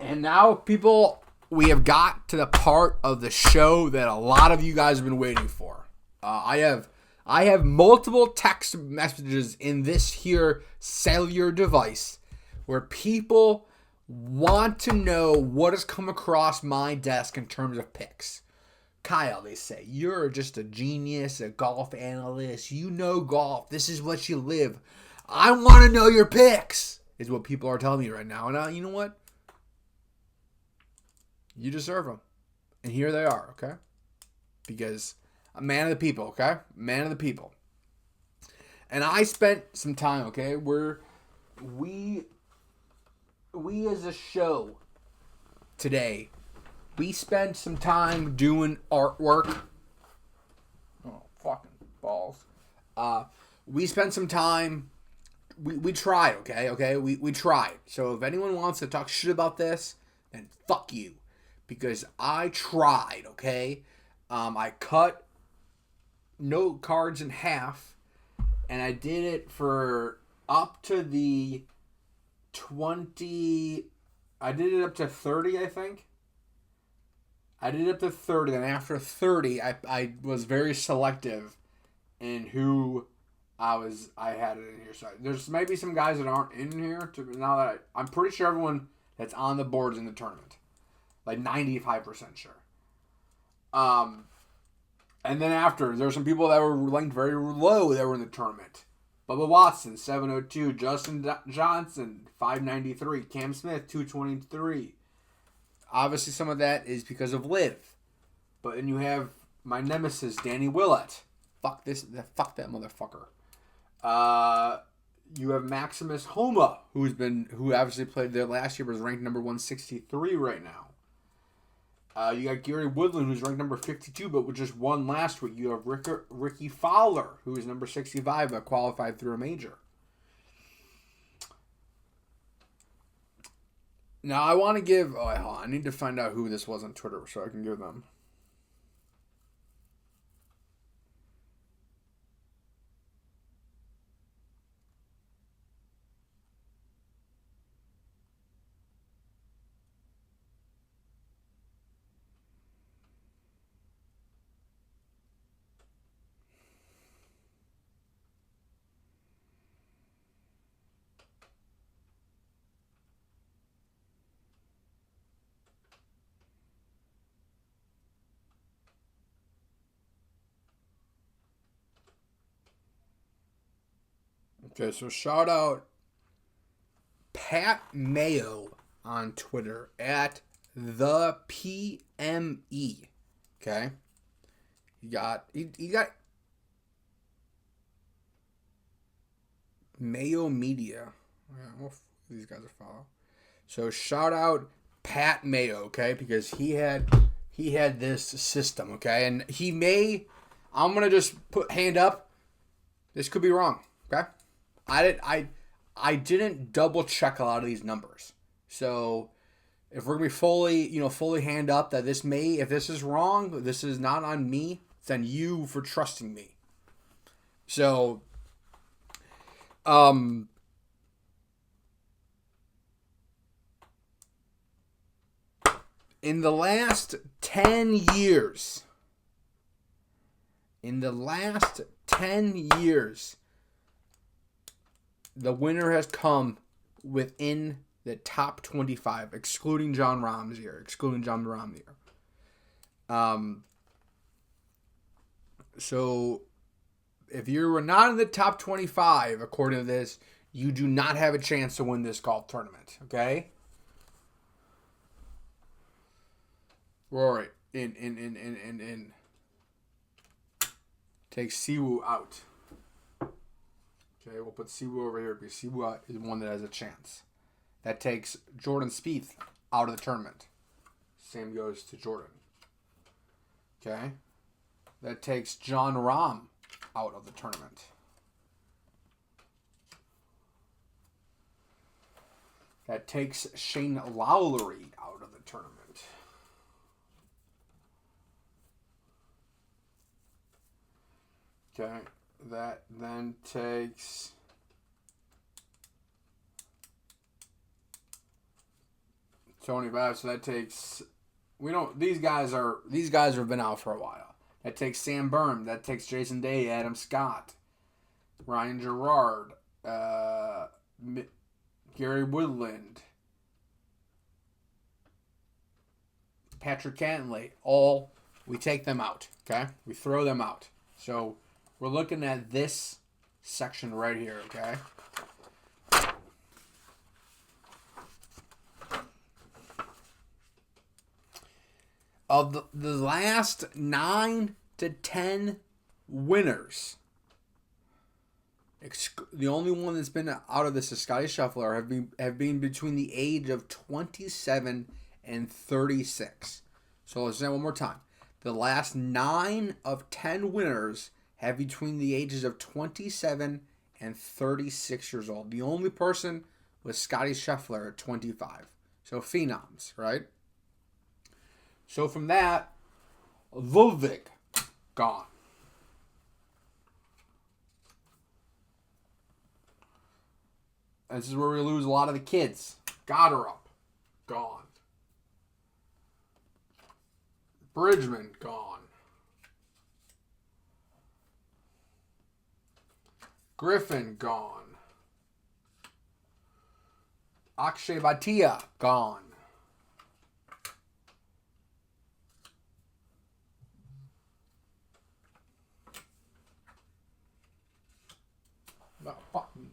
And now, people, we have got to the part of the show that a lot of you guys have been waiting for. I have multiple text messages in this here cellular device where people want to know what has come across my desk in terms of picks. Kyle, they say, you're just a genius, a golf analyst. You know golf. This is what you live. I want to know your picks, is what people are telling me right now. And you know what? You deserve them. And here they are, okay? Because I'm a man of the people, okay? Man of the people. And I spent some time, okay? We as a show today, we spent some time doing artwork. Oh, fucking balls. We spent some time. We tried, okay? We tried. So if anyone wants to talk shit about this, then fuck you. Because I tried, okay? I cut note cards in half, and I did it for up to the 20... I did it up to 30, I think. I did it up to 30, and after 30, I was very selective in who I had it in here. So there's maybe some guys that aren't in here. Now that I'm pretty sure everyone that's on the board is in the tournament. Like 95% sure. And then after, there's some people that were ranked very low that were in the tournament. Bubba Watson, 702. Justin Johnson, 593. Cam Smith, 223. Obviously, some of that is because of Liv. But then you have my nemesis, Danny Willett. Fuck that motherfucker. You have Maximus Homa, who obviously played there last year, but is ranked number 163 right now. You got Gary Woodland, who's ranked number 52, but just won last week. You have Ricky Fowler, who is number 65, but qualified through a major. Now, I want to give... I need to find out who this was on Twitter so I can give them. Okay, so shout out Pat Mayo on Twitter at the PME. Okay, he got Mayo Media. Yeah, well, these guys are following. So shout out Pat Mayo, okay, because he had this system, okay, and he may. I'm gonna just put hand up. This could be wrong, okay. I didn't double check a lot of these numbers, so if we're gonna be fully hand up that if this is wrong, this is not on me. It's on you for trusting me. So, in the last 10 years, the winner has come within the top 25, excluding Jon Rahm's year. So if you were not in the top 25, according to this, you do not have a chance to win this golf tournament, okay? Rory, in. Take Siwoo out. Okay, we'll put Siwoo over here because Siwoo is one that has a chance. That takes Jordan Spieth out of the tournament. Same goes to Jordan. Okay. That takes Jon Rahm out of the tournament. That takes Shane Lowry out of the tournament. Okay, that then takes Tony Bass. So that takes these guys have been out for a while. That takes Sam Burn. That takes Jason Day, Adam Scott, Ryan Gerard, Gary Woodland, Patrick Cantlay. We take them out. Okay, we throw them out. So we're looking at this section right here, okay? Of the last 9 to 10 winners, the only one that's been out of this is Scottie Scheffler, have been between the age of 27 and 36. So let's say one more time. The last 9 of 10 winners have between the ages of 27 and 36 years old. The only person was Scottie Scheffler at 25. So phenoms, right? So from that, Ludwig, gone. This is where we lose a lot of the kids. Goddard, gone. Bridgman, gone. Griffin, gone. Akshay Bhatia, gone. No, fuck me.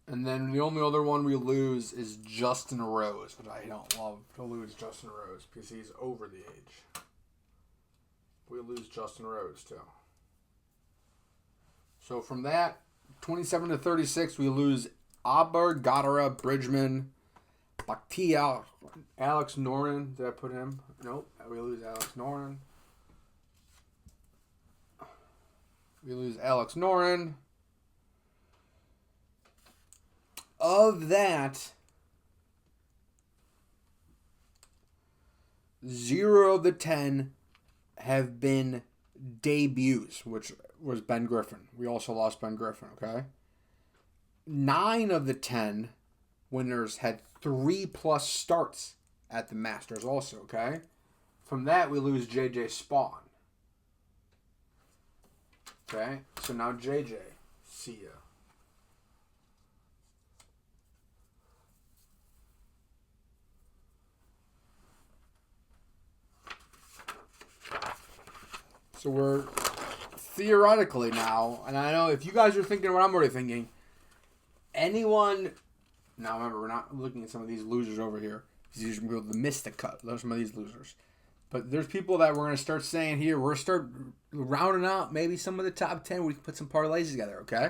And then the only other one we lose is Justin Rose, which I don't love to lose Justin Rose because he's over the age. We lose Justin Rose too. So from that, 27 to 36, we lose Aber, Goddard, Bridgman, Bhatia, Alex Noren. Did I put him? Nope. We lose Alex Noren. Of that, 0 of the 10 have been debuts, which was Ben Griffin. We also lost Ben Griffin, okay? 9 of the 10 winners had 3+ starts at the Masters also, okay? From that, we lose J.J. Spawn. Okay? So now J.J. See ya. So we're theoretically now, and I know if you guys are thinking what I'm already thinking, anyone... Now remember, we're not looking at some of these losers over here. These are people that missed the cut. Those are some of these losers. But there's people that we're going to start saying here, we're going to start rounding out maybe some of the top 10. We can put some parlays together, okay?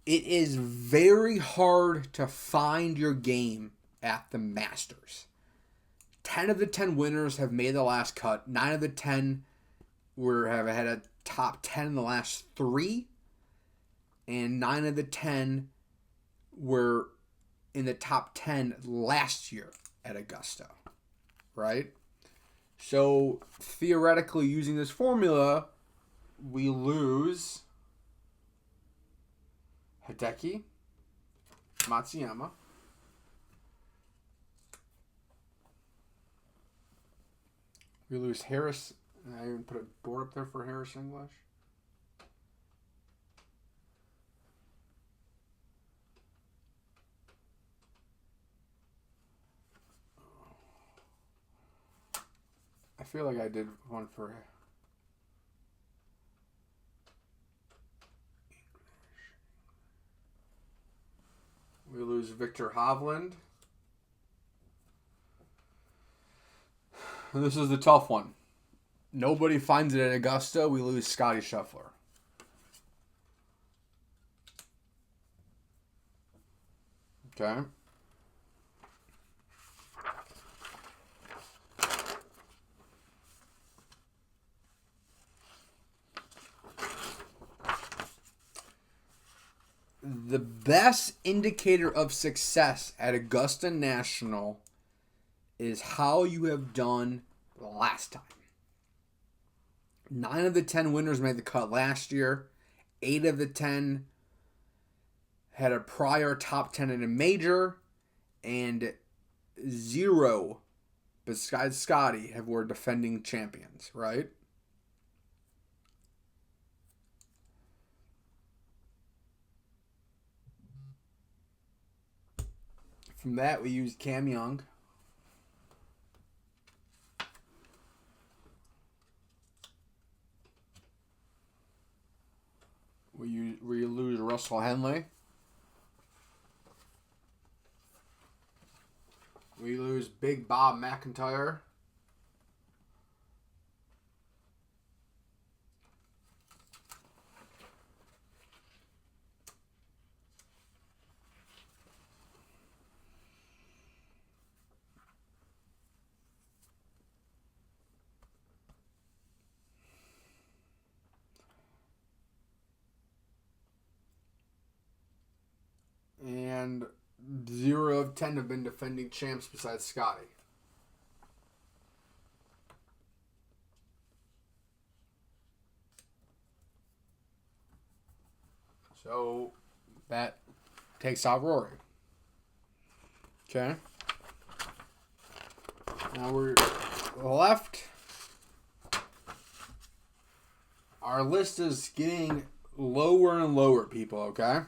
It is very hard to find your game at the Masters. 10 of the 10 winners have made the last cut. 9 of the 10 have had a top 10 in the last 3. And 9 of the 10 were in the top 10 last year at Augusta. Right? So, theoretically, using this formula, we lose Hideki, Matsuyama, we lose Harris. I even put a board up there for Harris English. I feel like I did one for we lose Victor Hovland. This is the tough one. Nobody finds it at Augusta. We lose Scottie Scheffler. Okay. The best indicator of success at Augusta National is how you have done last time. 9 of the 10 winners made the cut last year. 8 of the 10 had a prior top 10 in a major. And 0, besides Scottie, were defending champions, right? From that, we used Cam Young. We lose Russell Henley. We lose Big Bob McIntyre. And 0 of 10 have been defending champs besides Scottie. So that takes out Rory. Okay. Now we're left. Our list is getting lower and lower, people, okay?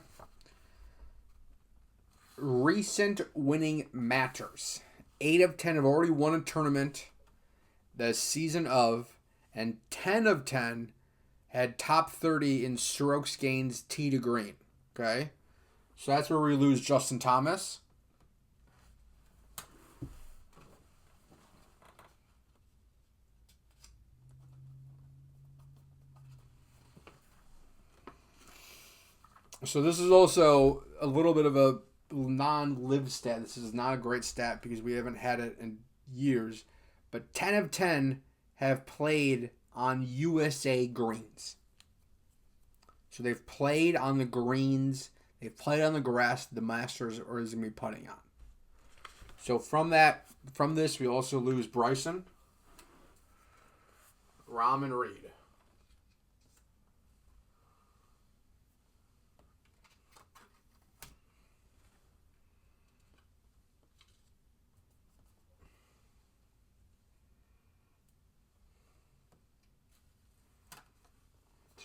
Recent winning matters. 8 of 10 have already won a tournament the season of, and 10 of 10 had top 30 in strokes gains tee to green. Okay? So that's where we lose Justin Thomas. So this is also a little bit of a non-live stat. This is not a great stat because we haven't had it in years. But 10 of 10 have played on USA greens. So they've played on the greens. They've played on the grass the Masters or is going to be putting on. So from this, we also lose Bryson, Rahm, and Reed.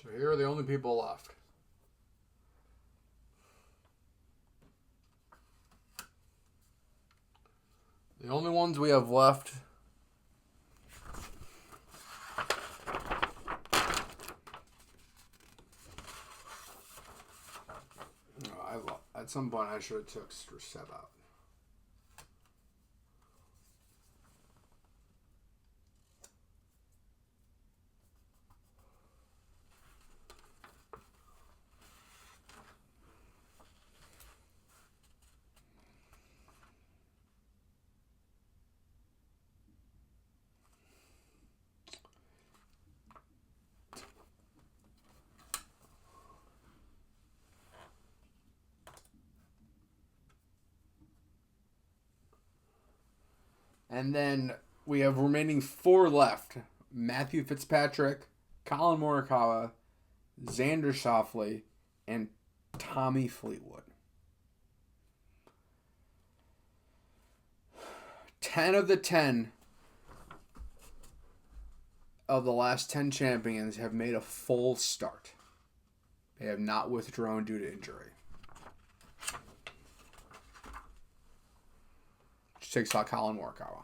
So here are the only people left. The only ones we have left at some point I should have took Seb out. And then we have remaining 4 left. Matthew Fitzpatrick, Collin Morikawa, Xander Schauffele, and Tommy Fleetwood. 10 of the 10 of the last 10 champions have made a full start. They have not withdrawn due to injury. Which takes out Collin Morikawa.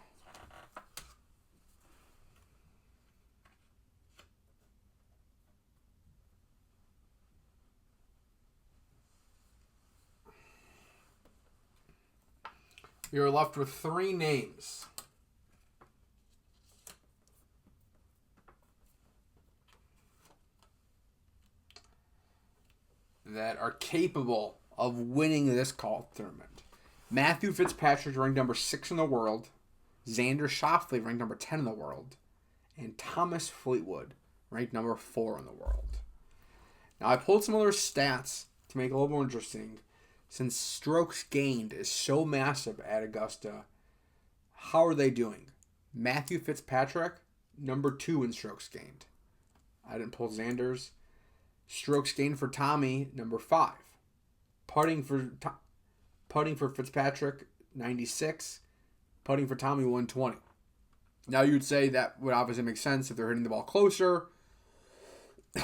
You're left with 3 names. That are capable of winning this golf tournament. Matthew Fitzpatrick ranked number 6 in the world. Xander Schauffele ranked number 10 in the world. And Thomas Fleetwood ranked number 4 in the world. Now I pulled some other stats to make it a little more interesting. Since strokes gained is so massive at Augusta, how are they doing? Matthew Fitzpatrick, number 2 in strokes gained. I didn't pull Xander's. Strokes gained for Tommy, number 5. Putting for Fitzpatrick, 96. Putting for Tommy, 120. Now you'd say that would obviously make sense if they're hitting the ball closer.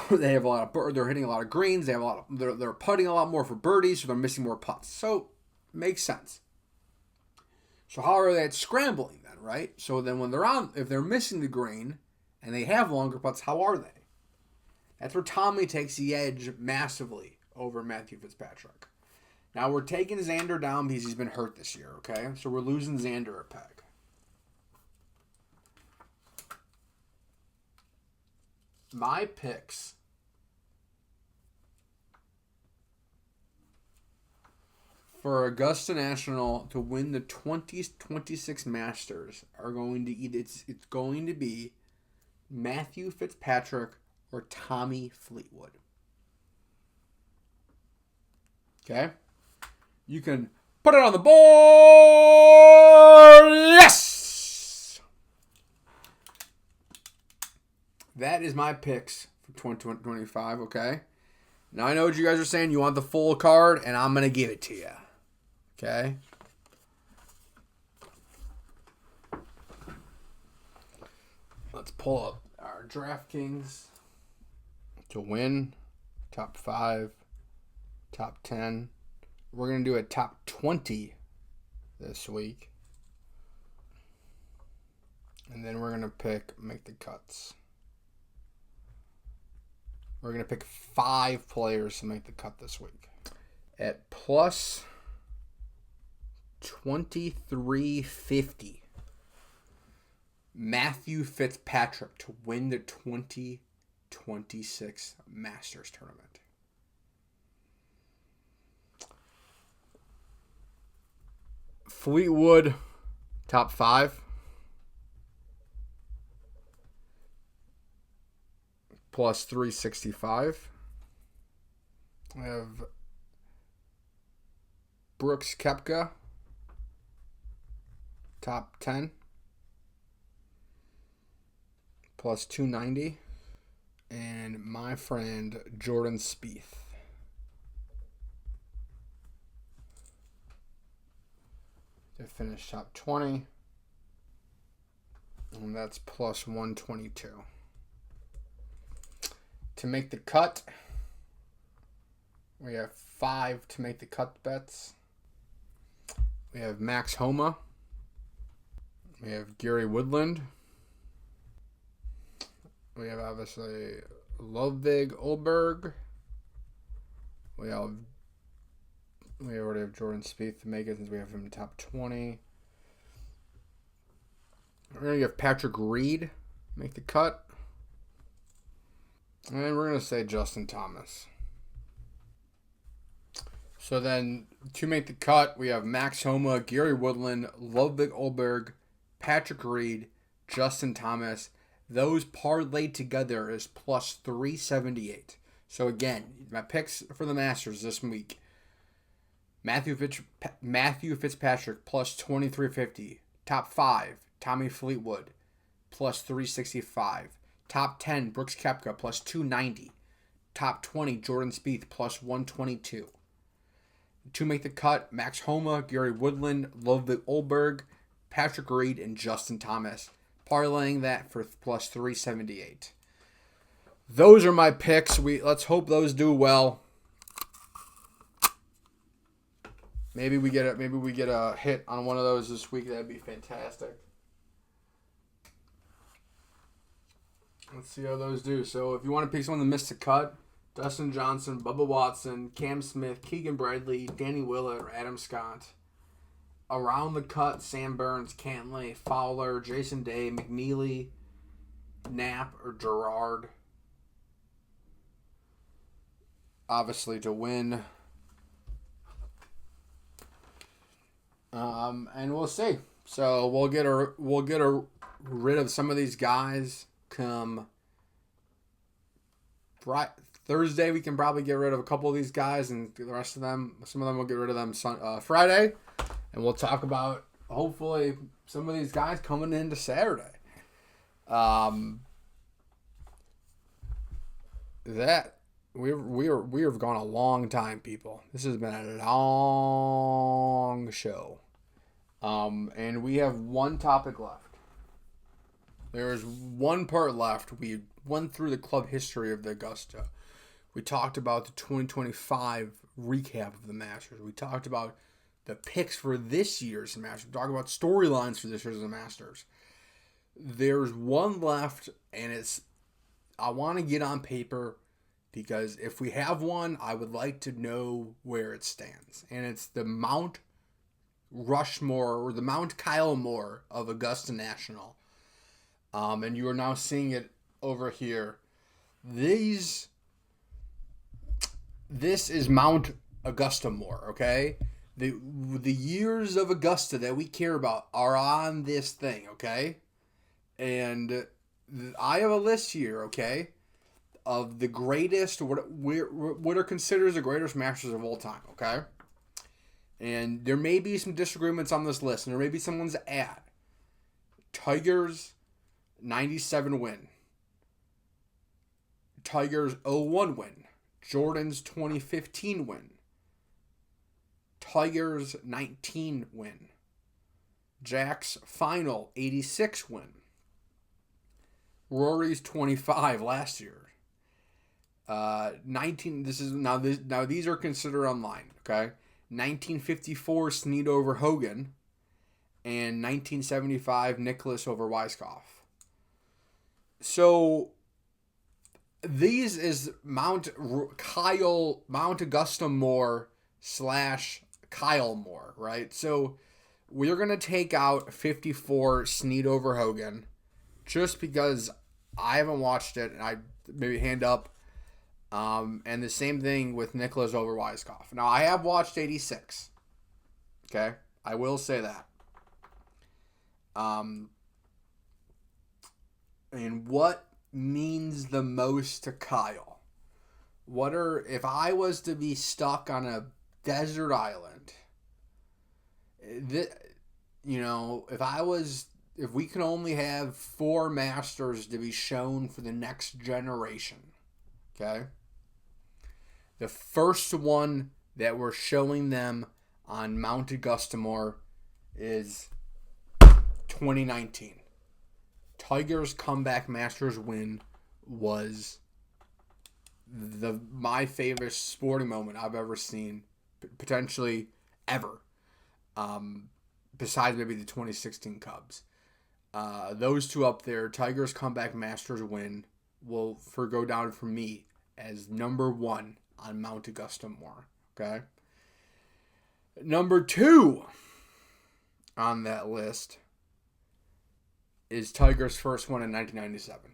They have they're hitting a lot of greens. They have they're putting a lot more for birdies, so they're missing more putts. So makes sense. So how are they at scrambling then, right? So then if they're missing the green and they have longer putts, how are they? That's where Tommy takes the edge massively over Matthew Fitzpatrick. Now we're taking Xander down because he's been hurt this year, okay? So we're losing Xander a peg. My picks for Augusta National to win the 2026 Masters are going to it's going to be Matthew Fitzpatrick or Tommy Fleetwood. Okay? You can put it on the board. Yes! That is my picks for 2025, okay? Now I know what you guys are saying. You want the full card, and I'm going to give it to you. Okay? Let's pull up our DraftKings to win. Top 5, top 10. We're going to do a top 20 this week. And then we're going to make the cuts. We're going to pick 5 players to make the cut this week. At plus 2350, Matthew Fitzpatrick to win the 2026 Masters Tournament. Fleetwood, top 5. Plus 365. I have Brooks Koepka, top 10. Plus 290. And my friend Jordan Spieth. To finish top 20. And that's plus 122. To make the cut, we have 5 to make the cut bets. We have Max Homa. We have Gary Woodland. We have obviously Ludvig Åberg. We already have Jordan Spieth to make it since we have him in top 20. We're going to give Patrick Reed make the cut. And we're going to say Justin Thomas. So then, to make the cut, we have Max Homa, Gary Woodland, Ludvig Åberg, Patrick Reed, Justin Thomas. Those parlayed together is plus 378. So again, my picks for the Masters this week. Matthew Fitzpatrick plus 2350. Top 5, Tommy Fleetwood plus 365. Top 10, Brooks Koepka plus 290. Top 20, Jordan Spieth plus 122. To make the cut, Max Homa, Gary Woodland, Ludvig Åberg, Patrick Reed, and Justin Thomas. Parlaying that for plus 378. Those are my picks. Let's hope those do well. Maybe we get a hit on one of those this week. That'd be fantastic. Let's see how those do. So if you want to pick someone that missed the cut, Dustin Johnson, Bubba Watson, Cam Smith, Keegan Bradley, Danny Willett, or Adam Scott. Around the cut, Sam Burns, Cantlay, Fowler, Jason Day, McNeely, Knapp, or Gerard. Obviously to win. And we'll see. So we'll get rid of some of these guys come Thursday. We can probably get rid of a couple of these guys, and the rest of them, some of them we'll get rid of them Friday. And we'll talk about, hopefully, some of these guys coming into Saturday. We have gone a long time, people. This has been a long show. And we have one topic left. There is one part left. We went through the club history of the Augusta. We talked about the 2025 recap of the Masters. We talked about the picks for this year's Masters. We talked about storylines for this year's Masters. There's one left, and I want to get on paper, because if we have one, I would like to know where it stands. And it's the Mount Rushmore, or the Mount Kyle Moore of Augusta National. And you are now seeing it over here. This is Mount Augustamore, okay? The years of Augusta that we care about are on this thing, okay? And I have a list here, okay, of the greatest, what are considered as the greatest Masters of all time, okay? And there may be some disagreements on this list, and there may be someone's add. Tiger's 97 win. Tiger's 01 win. Jordan's 2015 win. Tiger's 19 win. Jack's final 86 win. Rory's 25 last year. 19. Now these are considered online. Okay, 1954 Snead over Hogan, and 1975 Nicklaus over Weiskopf. So these is Mount Augustamore / Kyle Moore, right? So we're going to take out 54 Snead over Hogan just because I haven't watched it, and I maybe hand up. And the same thing with Nicklaus over Weiskopf. Now, I have watched 86. Okay? I will say that. And what means the most to Kyle? If I was to be stuck on a desert island, if we can only have 4 Masters to be shown for the next generation, okay? The first one that we're showing them on Mount Augustamore is 2019. Tiger's comeback Masters win was my favorite sporting moment I've ever seen, potentially ever, besides maybe the 2016 Cubs. Those two up there, Tiger's comeback Masters win, will go down for me as number 1 on Mount Augustamore. Okay? Number 2 on that list is Tiger's first one in 1997.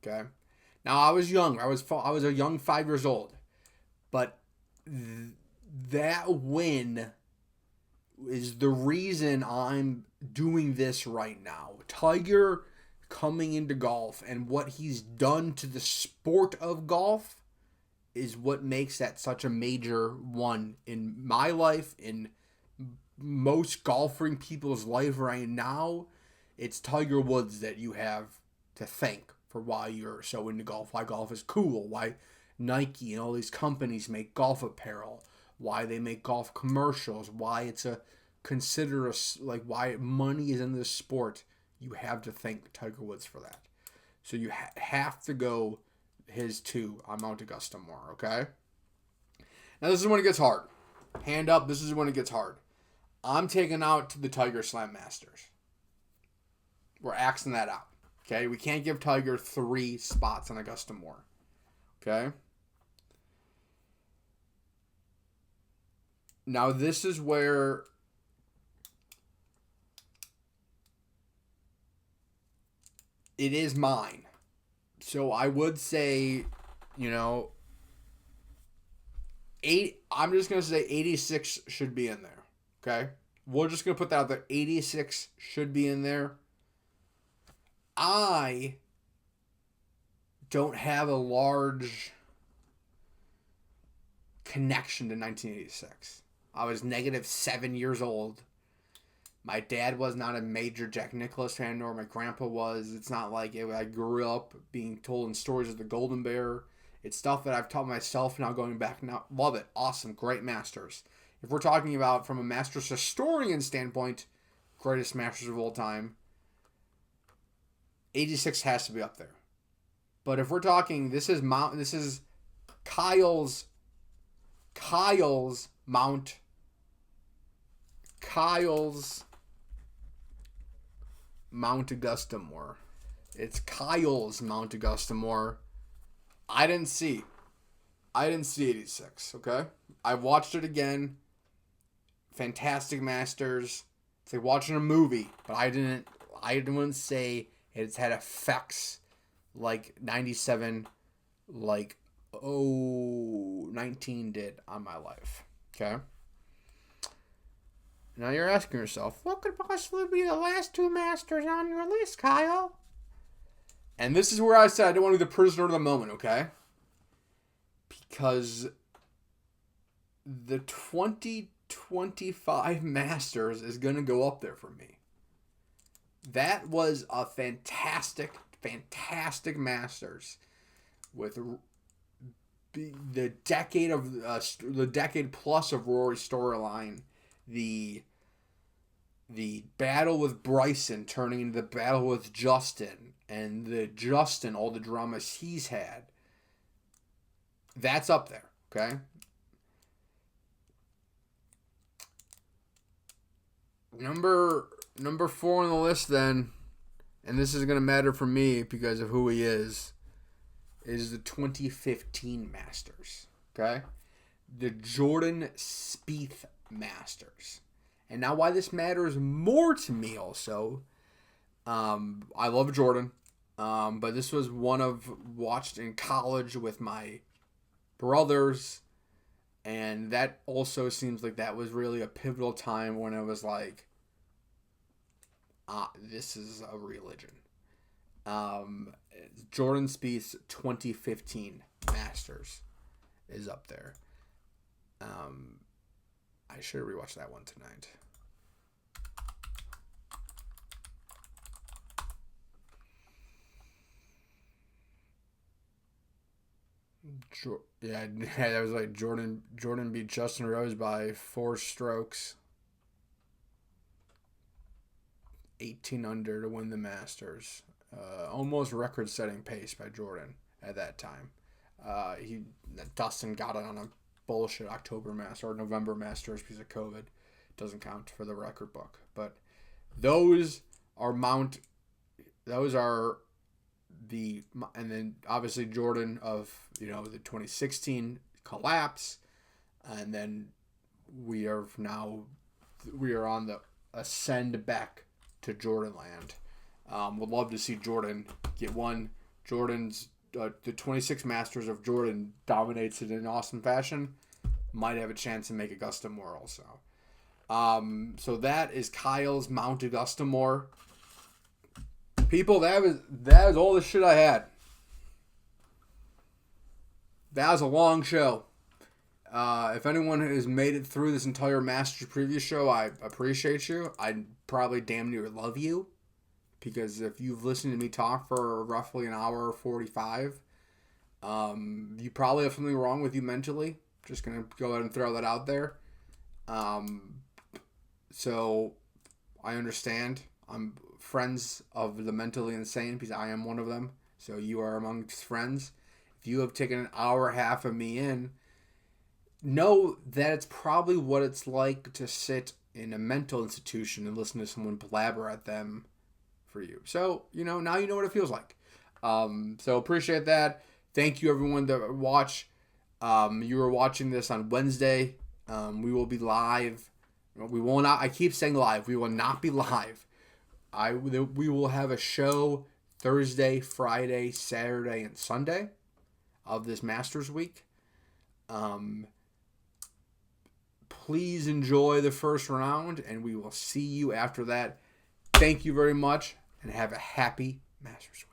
Okay? Now, I was young. I was a young 5 years old. But that win is the reason I'm doing this right now. Tiger coming into golf and what he's done to the sport of golf is what makes that such a major one in my life, in most golfing people's life right now. It's Tiger Woods that you have to thank for why you're so into golf, why golf is cool, why Nike and all these companies make golf apparel, why they make golf commercials, why it's why money is in this sport. You have to thank Tiger Woods for that. So you have to go his 2 on Mount Augustamore, okay? Now this is when it gets hard. Hand up, this is when it gets hard. I'm taking out to the Tiger Slam Masters. We're axing that out, okay? We can't give Tiger 3 spots on Augustamore, okay? Now this is where it is mine. So I would say, I'm just going to say 86 should be in there. Okay? We're just going to put that out there. 86 should be in there. I don't have a large connection to 1986. I was negative 7 years old. My dad was not a major Jack Nicklaus fan, nor my grandpa was. It's not like I grew up being told in stories of the Golden Bear. It's stuff that I've taught myself now going back now. Love it. Awesome. Great Masters. If we're talking about from a Masters historian standpoint, greatest Masters of all time, 86 has to be up there. But if we're talking, this is Kyle's Mount Augustamore. It's Kyle's Mount Augustamore. I didn't see 86, okay? I watched it again. Fantastic Masters. It's like watching a movie, but I didn't say it's had effects like 97, like 19 did on my life, okay? Now you're asking yourself, what could possibly be the last 2 Masters on your list, Kyle? And this is where I said I don't want to be the prisoner of the moment, okay? Because the 2025 Masters is going to go up there for me. That was a fantastic Masters with the decade plus of Rory storyline. The battle with Bryson turning into the battle with Justin, and all the dramas he's had. That's up there, okay? Number 4 on the list then, and this is going to matter for me because of who he is the 2015 Masters, okay? The Jordan Spieth Masters. And now why this matters more to me also, I love Jordan, but this was one I've watched in college with my brothers, and that also seems like that was really a pivotal time when it was like, this is a religion. Jordan Spieth's 2015 Masters is up there. I should rewatch that one tonight. That was like Jordan beat Justin Rose by 4 strokes. 18 under to win the Masters. Almost record-setting pace by Jordan at that time. Dustin got it on a bullshit October Master or November Masters because of COVID. Doesn't count for the record book. But those are and then obviously Jordan of, the 2016 collapse, and then we are on the ascend back to Jordan land. Would love to see Jordan get one. Jordan's the 26 Masters of Jordan dominates it in awesome fashion. Might have a chance to make Augustamore also. So that is Kyle's Mount Augustamore. People, that was all the shit I had. That was a long show. If anyone has made it through this entire Masters preview show, I appreciate you. I probably damn near love you. Because if you've listened to me talk for roughly an hour 45, you probably have something wrong with you mentally. Just going to go ahead and throw that out there. So I understand. I'm friends of the mentally insane because I am one of them. So you are amongst friends. If you have taken an hour and a half of me in, know that it's probably what it's like to sit in a mental institution and listen to someone blabber at them for you. So, now you know what it feels like. So appreciate that. Thank you everyone that watch. You were watching this on Wednesday. We will be live. We will not, I keep saying live. We will not be live. We will have a show Thursday, Friday, Saturday, and Sunday of this Masters week. Please enjoy the first round, and we will see you after that. Thank you very much, and have a happy Masters week.